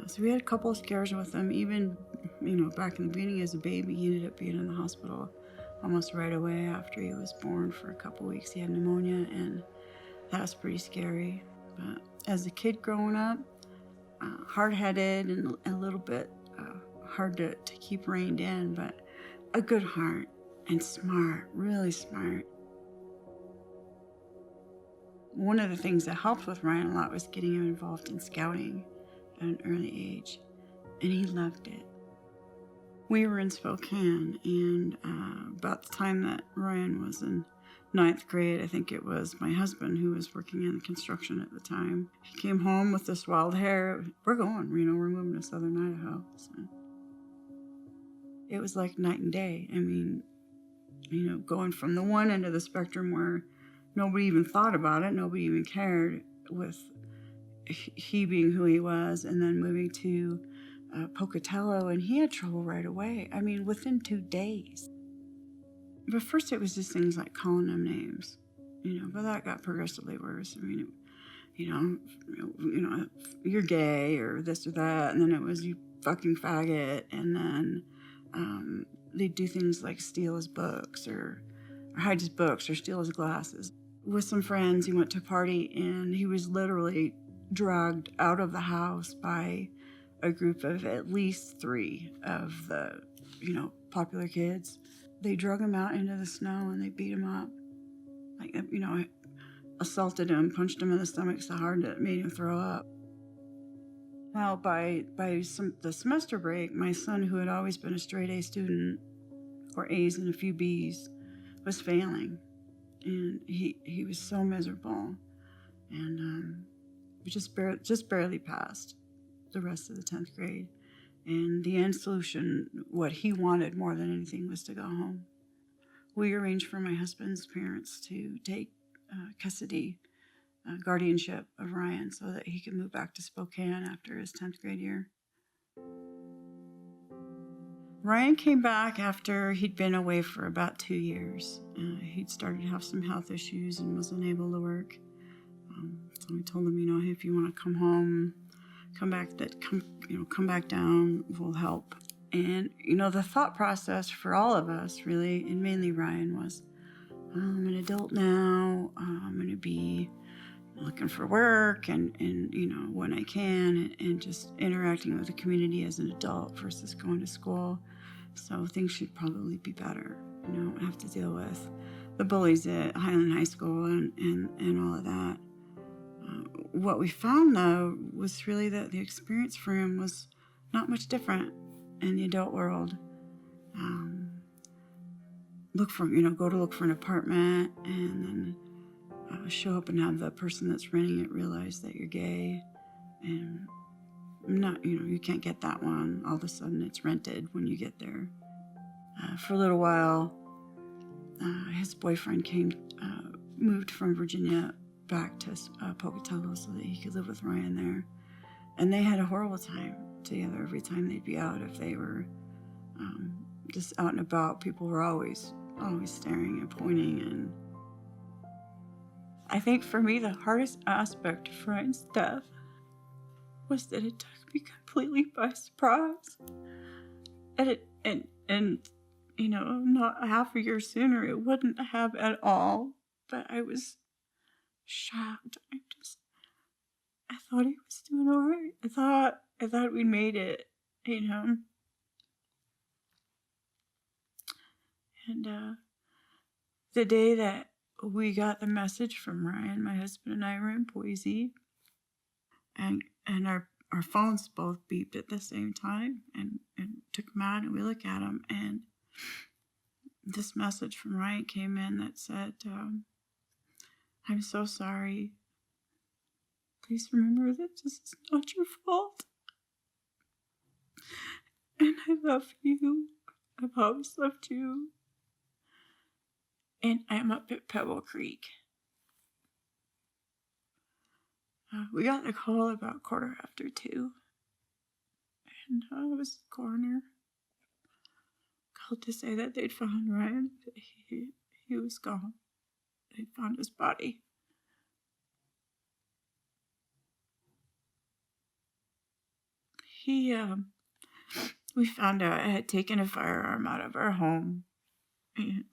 So we had a couple of scares with him. Even, back in the beginning as a baby, he ended up being in the hospital almost right away after he was born. For a couple of weeks he had pneumonia, and that was pretty scary. But as a kid growing up, hard-headed and a little bit hard to keep reined in, but a good heart and smart, really smart. one of the things that helped with Ryan a lot was getting him involved in scouting at an early age, and he loved it. We were in Spokane, and about the time that Ryan was in 9th grade, I think it was my husband who was working in construction at the time. He came home with this wild hair. We're going, we're moving to southern Idaho. So it was like night and day. I mean, going from the one end of the spectrum where nobody even thought about it, nobody even cared, with he being who he was, and then moving to Pocatello, and he had trouble right away. I mean, within 2 days. But first it was just things like calling them names, but that got progressively worse. I mean, you're gay or this or that, and then it was you fucking faggot, and then they'd do things like steal his books or hide his books or steal his glasses. With some friends, he went to a party, and he was literally dragged out of the house by a group of at least 3 of the, popular kids. They drug him out into the snow and they beat him up. Assaulted him, punched him in the stomach so hard that it made him throw up. Well, by the semester break, my son, who had always been a straight A student, or A's and a few B's, was failing. And he was so miserable. And we just barely passed the rest of the 10th grade. And the end solution, what he wanted more than anything, was to go home. We arranged for my husband's parents to take custody, guardianship of Ryan, so that he could move back to Spokane after his 10th grade year. Ryan came back after he'd been away for about 2 years. He'd started to have some health issues and was unable to work. So we told him, hey, if you want to come home, come back down, we'll help. And, the thought process for all of us, really, and mainly Ryan, was, I'm an adult now, I'm going to be looking for work and when I can, and just interacting with the community as an adult versus going to school. So things should probably be better. I don't have to deal with the bullies at Highland High School and all of that. What we found, though, was really that the experience for him was not much different in the adult world. Go to look for an apartment, and then show up and have the person that's renting it realize that you're gay, and you can't get that one. All of a sudden, it's rented when you get there. For a little while, his boyfriend moved from Virginia back to Pocatello so that he could live with Ryan there. And they had a horrible time together every time they'd be out. If they were just out and about, people were always staring and pointing. And I think for me, the hardest aspect of Ryan's death was that it took me completely by surprise. And not half a year sooner, it wouldn't have at all. But I was shocked. I thought he was doing all right. I thought we made it, And the day that we got the message from Ryan, my husband and I were in Boise, and our phones both beeped at the same time, and took them out, and we look at them, and this message from Ryan came in that said, I'm so sorry. Please remember that this is not your fault. And I love you. I've always loved you. And I'm up at Pebble Creek. We got the call about 2:15. And it was the coroner. Called to say that they'd found Ryan. He was gone. They'd found his body. We found out I had taken a firearm out of our home and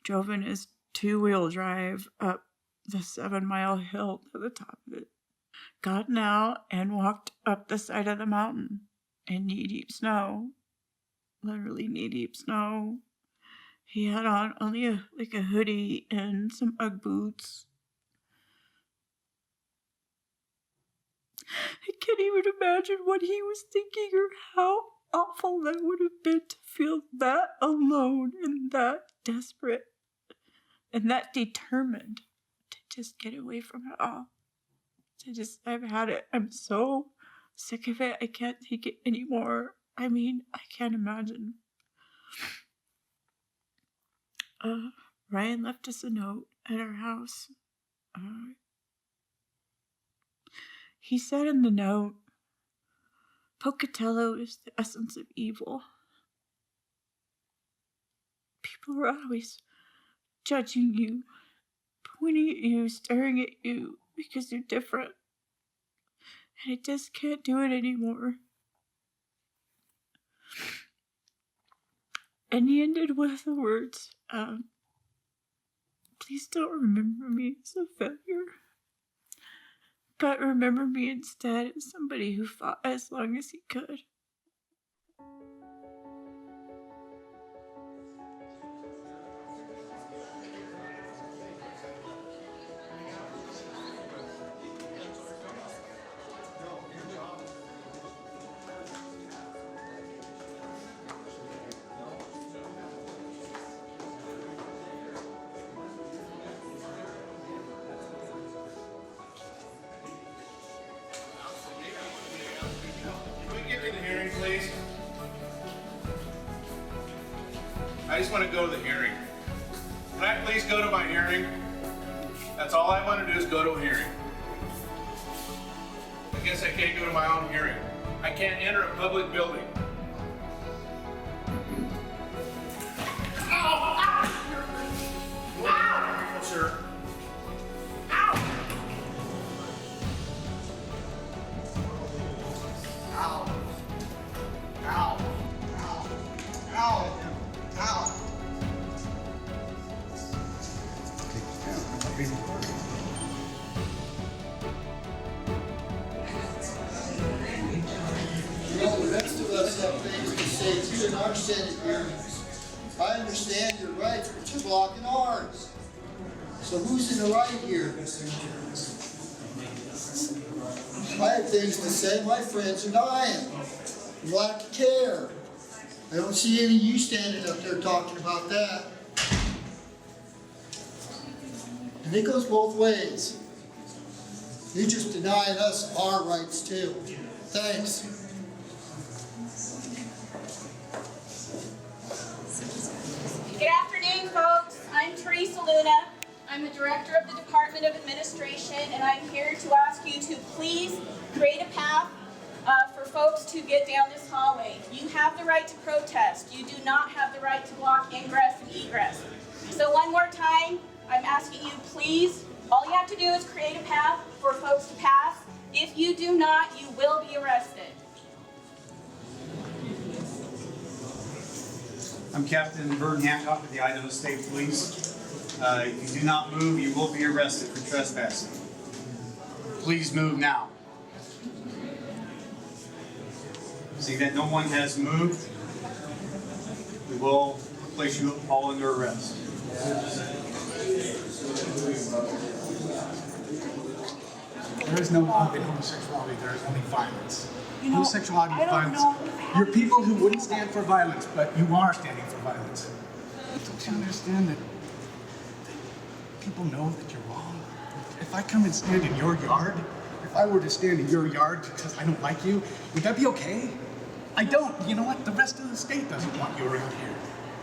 drove in his 2-wheel drive up the 7-mile hill to the top of it. Gotten out and walked up the side of the mountain in knee-deep snow. Literally knee-deep snow. He had on only a hoodie and some Ugg boots. I can't even imagine what he was thinking or how awful that would have been to feel that alone and that desperate and that determined to just get away from it all. I've had it. I'm so sick of it. I can't take it anymore. I mean, I can't imagine. Ryan left us a note at our house. He said in the note, Pocatello is the essence of evil. People are always judging you, pointing at you, staring at you because you're different. And I just can't do it anymore. And he ended with the words, please don't remember me as a failure, but remember me instead as somebody who fought as long as he could. Please. I just want to go to the hearing. Can I please go to my hearing? That's all I want to do is go to a hearing. I guess I can't go to my own hearing. I can't enter a public building. Ow! Ow! Ow! Sir. Ow! Ow! Ow! Ow! Ow! Ow! You know, the rest of us have things to say too in our Senate hearings. I understand your rights, but you're blocking ours. So who's in the right here? I have things to say. My friends are dying. Lack of care. I don't see any of you standing up there talking about that. And it goes both ways. You're just denying us our rights too. Thanks. Good afternoon, folks. I'm Teresa Luna. I'm the Director of the Department of Administration, and I'm here to ask you to please create a path for folks to get down this hallway. You have the right to protest. You do not have the right to block ingress and egress. So one more time, I'm asking you, please, all you have to do is create a path for folks to pass. If you do not, you will be arrested. I'm Captain Vernon Hancock of the Idaho State Police. If you do not move, you will be arrested for trespassing. Please move now. See that no one has moved, we will place you all under arrest. There is no love in homosexuality, there is only violence. Homosexuality is violence. You're people who wouldn't stand for violence, but you are standing for violence. Don't you understand that people know that you're wrong? If I come and stand in your yard, if I were to stand in your yard because I don't like you, would that be okay? I don't. You know what? The rest of the state doesn't want you around here.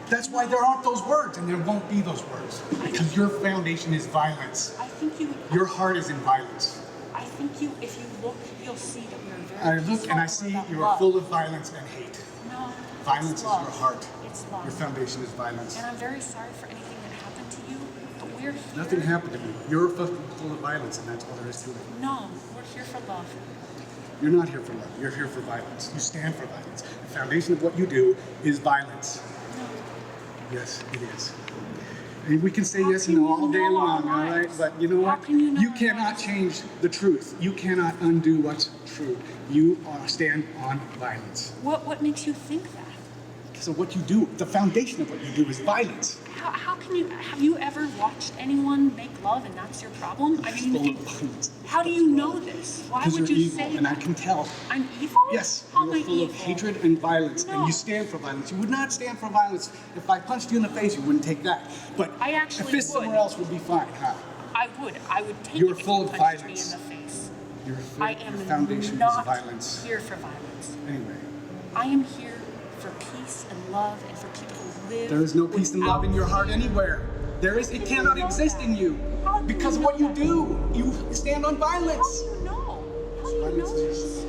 That's why there aren't those words, and there won't be those words. Because your foundation is violence. I think you... Your heart is in violence. I think you, if you look, you'll see that we're very... I look and I see you are full of violence and hate. No. Violence is your heart. It's love. Your foundation is violence. And I'm very sorry for anything that happened to you, but we're here... Nothing happened to me. You're full of violence, and that's all there is to it. No, we're here for love. You're not here for love. You're here for violence. You stand for violence. The foundation of what you do is violence. No. Yes, it is. And we can say yes and no all day long, all right? But you know what? You cannot change the truth. You cannot undo what's true. You stand on violence. What makes you think that? Because of what you do. The foundation of what you do is violence. How can you, have you ever watched anyone make love and that's your problem? I mean, how do you know this? Why would you're you evil, say and that? I can tell. I'm evil? Yes, How you am are I full of evil? hatred and violence, and you stand for violence. You would not stand for violence. If I punched you in the face, you wouldn't take that. But I a actually fist would. somewhere else would be fine, huh? I would take You're it full if of you punched violence. me in the face. Your I am foundation not is violence. here for violence. Anyway, I am here for peace and love and for people who live. there is no peace and love in your heart fear. anywhere. It cannot exist in you. Because of what you do. You stand on violence. How do you know? How do you know this?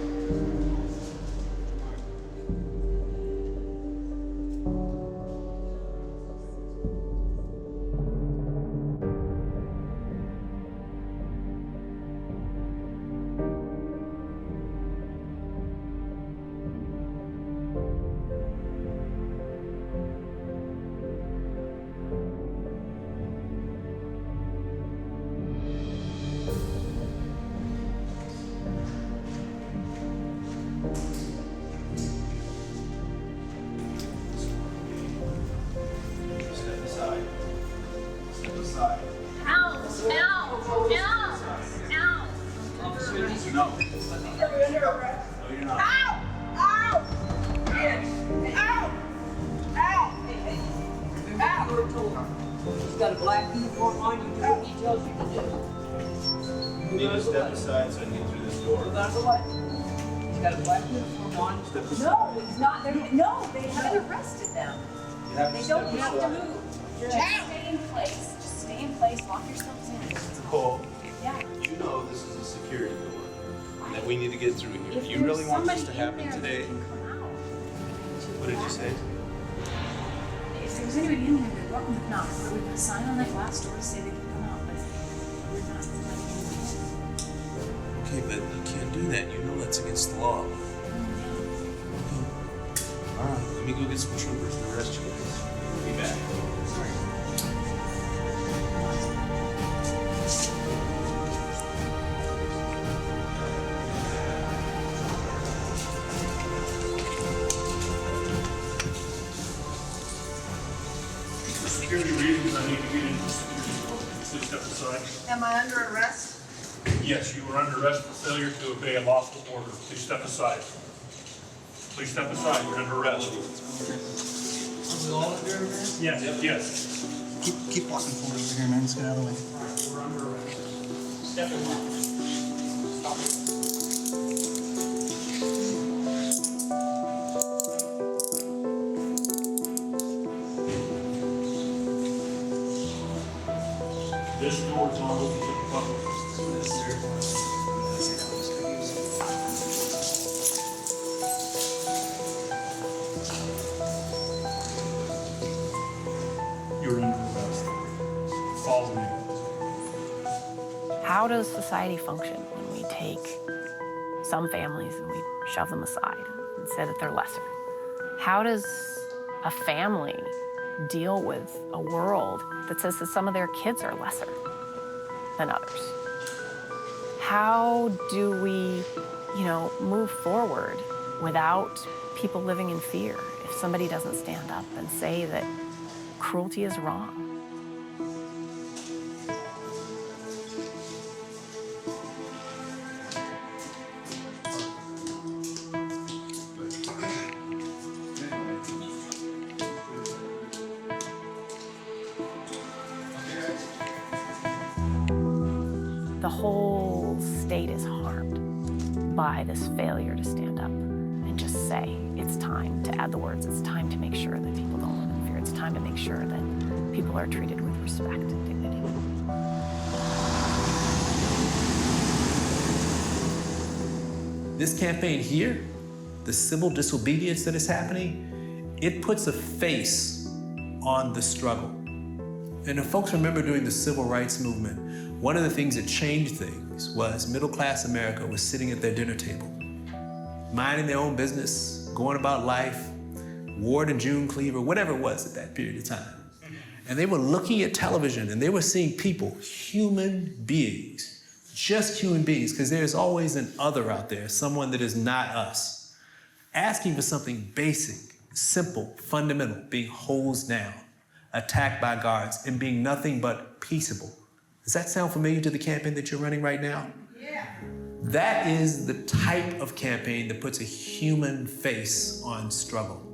Step aside. Step aside. Ow! Ow! Ow! Ow! Officers, no. No, you're not. Ow! Ow! Ow! Ow! He's got a black uniform on, you do what he tells you to do. You need to step aside so I can get through this door. Move out of the way. He's got a black uniform on. Step aside. No, it's not. No, they haven't arrested them. You have to They step don't have to aside. move. Just stay in place. Just stay in place. Lock yourselves in. Nicole, Yeah. you know this is a security door and that we need to get through here. If You really there's want this to somebody in happen there, today? they can come out. What did you say? If there's anybody in there, they're welcome to knock. But we put a sign on that glass door to say they can come out, but we're not letting anybody in. Okay, but you can't do that. You know that's against the law. All right, let me go get some troopers and arrest you guys. Be back. For security reasons, I need to get into security. Please step aside. Am I under arrest? Yes, you are under arrest for failure to obey a lawful order. Please step aside. Please step aside. You're under arrest. Are we all under arrest? Yes, yes. Keep walking forward over here, man. Let's get out of the way. We're under arrest. Step in line. Stop it. This door is not open to the public. You're under arrest. Follow me. How does society function when we take some families and we shove them aside and say that they're lesser? How does a family deal with a world that says that some of their kids are lesser than others? How do we, move forward without people living in fear if somebody doesn't stand up and say that cruelty is wrong? The whole state is harmed by this failure to stand up and just say, it's time to add the words, it's time to make sure that people don't live in fear, it's time to make sure that people are treated with respect and dignity. This campaign here, the civil disobedience that is happening, it puts a face on the struggle. And if folks remember during the civil rights movement, one of the things that changed things was middle-class America was sitting at their dinner table, minding their own business, going about life, Ward and June Cleaver, whatever it was at that period of time. And they were looking at television and they were seeing people, human beings, just human beings, because there's always an other out there, someone that is not us, asking for something basic simple, fundamental, being hosed down, attacked by guards, and being nothing but peaceable. Does that sound familiar to the campaign that you're running right now? Yeah. That is the type of campaign that puts a human face on struggle.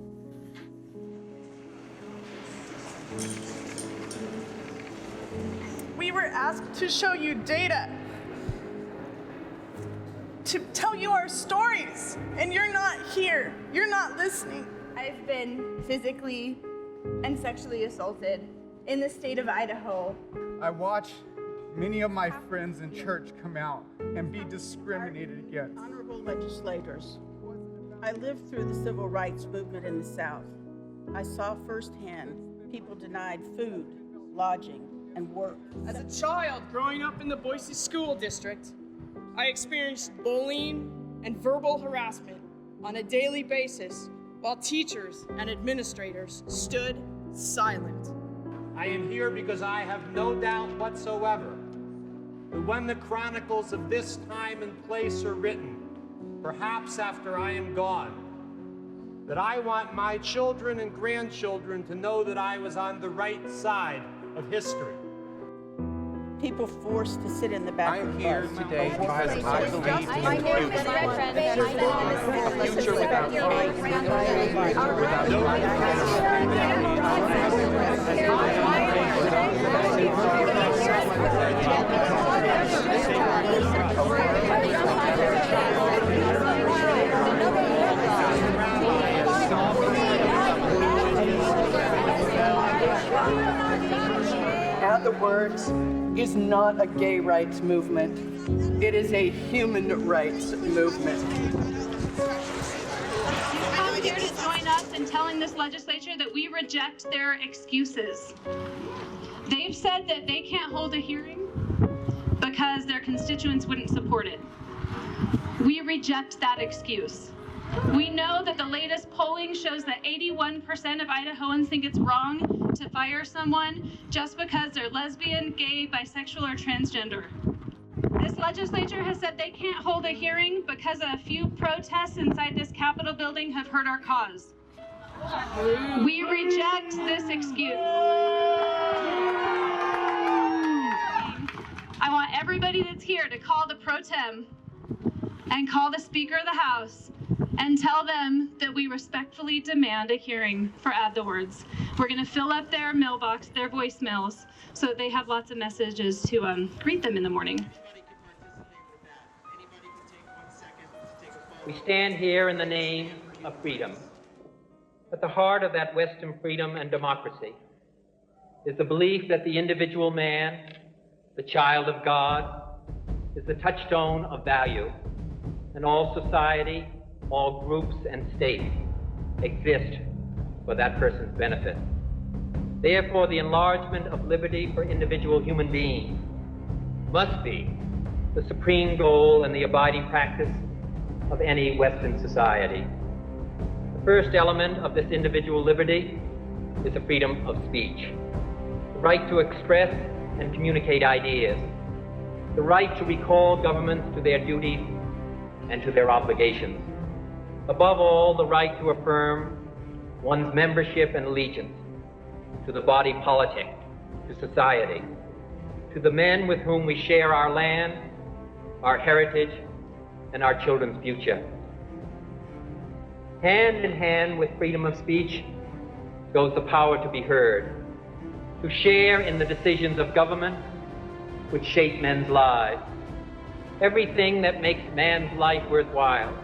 We were asked to show you data, to tell you our stories, and you're not here. You're not listening. I've been physically and sexually assaulted in the state of Idaho. I watch many of my friends in church come out and be discriminated against. Honorable legislators, I lived through the civil rights movement in the South. I saw firsthand people denied food, lodging, and work. As a child growing up in the Boise School District, I experienced bullying and verbal harassment on a daily basis while teachers and administrators stood silent. I am here because I have no doubt whatsoever that when the chronicles of this time and place are written, perhaps after I am gone, that I want my children and grandchildren to know that I was on the right side of history. People forced to sit in the back of the bus. I'm here today because I believe in the future without hope, without At the Words is not a gay rights movement. It is a human rights movement. I'm here to join us in telling this legislature that we reject their excuses. They've said that they can't hold a hearing because their constituents wouldn't support it. We reject that excuse. We know that the latest polling shows that 81% of Idahoans think it's wrong to fire someone just because they're lesbian, gay, bisexual, or transgender. This legislature has said they can't hold a hearing because a few protests inside this Capitol building have hurt our cause. We reject this excuse. I want everybody that's here to call the pro tem and call the Speaker of the House and tell them that we respectfully demand a hearing for Add the Words. We're going to fill up their mailbox, their voicemails, so that they have lots of messages to greet them in the morning. We stand here in the name of freedom. At the heart of that Western freedom and democracy is the belief that the individual man, the child of God, is the touchstone of value, and all society, all groups and states exist for that person's benefit. Therefore, the enlargement of liberty for individual human beings must be the supreme goal and the abiding practice of any Western society. The first element of this individual liberty is the freedom of speech, the right to express and communicate ideas, the right to recall governments to their duties and to their obligations. Above all, the right to affirm one's membership and allegiance to the body politic, to society, to the men with whom we share our land, our heritage, and our children's future. Hand in hand with freedom of speech goes the power to be heard, to share in the decisions of government which shape men's lives. Everything that makes man's life worthwhile,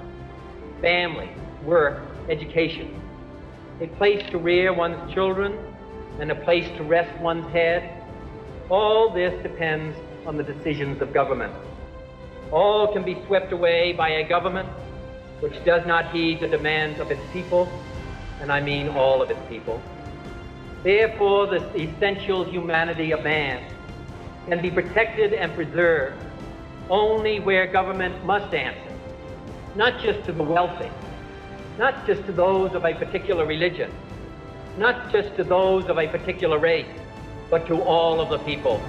family, work, education, a place to rear one's children, and a place to rest one's head, all this depends on the decisions of government. All can be swept away by a government which does not heed the demands of its people, and I mean all of its people. Therefore, the essential humanity of man can be protected and preserved only where government must answer, not just to the wealthy, not just to those of a particular religion, not just to those of a particular race, but to all of the people.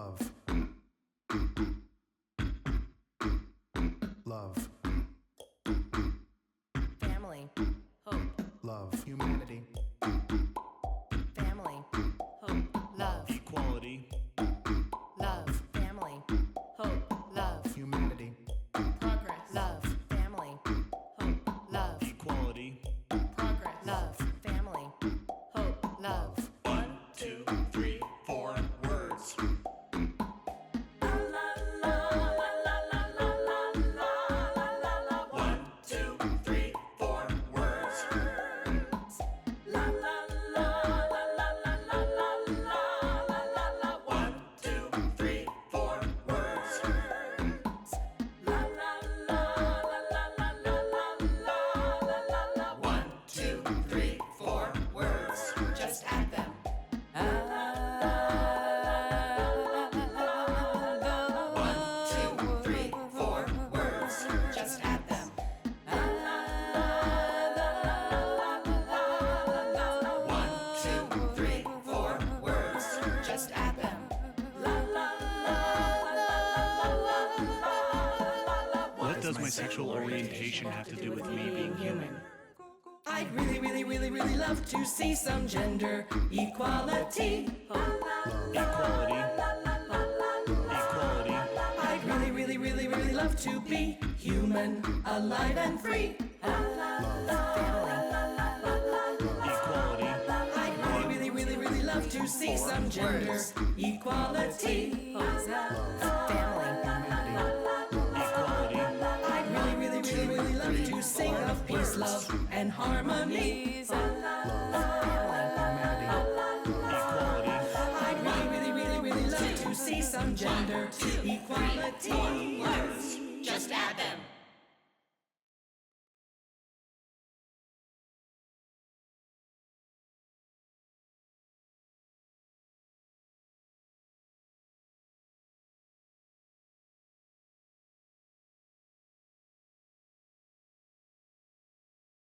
love, love, family, hope, love, humanity, family, hope, love, equality, love, family, hope, love, humanity, progress, love, family, hope, love, equality, progress, love, family, hope, love. 1, 2, 3, 4 words. 1, 2, 3, 4 words. 1, 2, 3, 4 words. 1, 2, 3, 4 words. Just add them. 1, 2, 3, 4 words. Just add them. 1, 2, 3, 4 words. Just add them. What does my sexual orientation have to do with me being human? I'd really love to see some gender equality. Equality. Equality. I'd really love to be human, alive and free. Equality. I'd really love to see some gender equality. I'd really love to sing of peace, love, and harmony. I'd really love to see some gender equality. Just add them.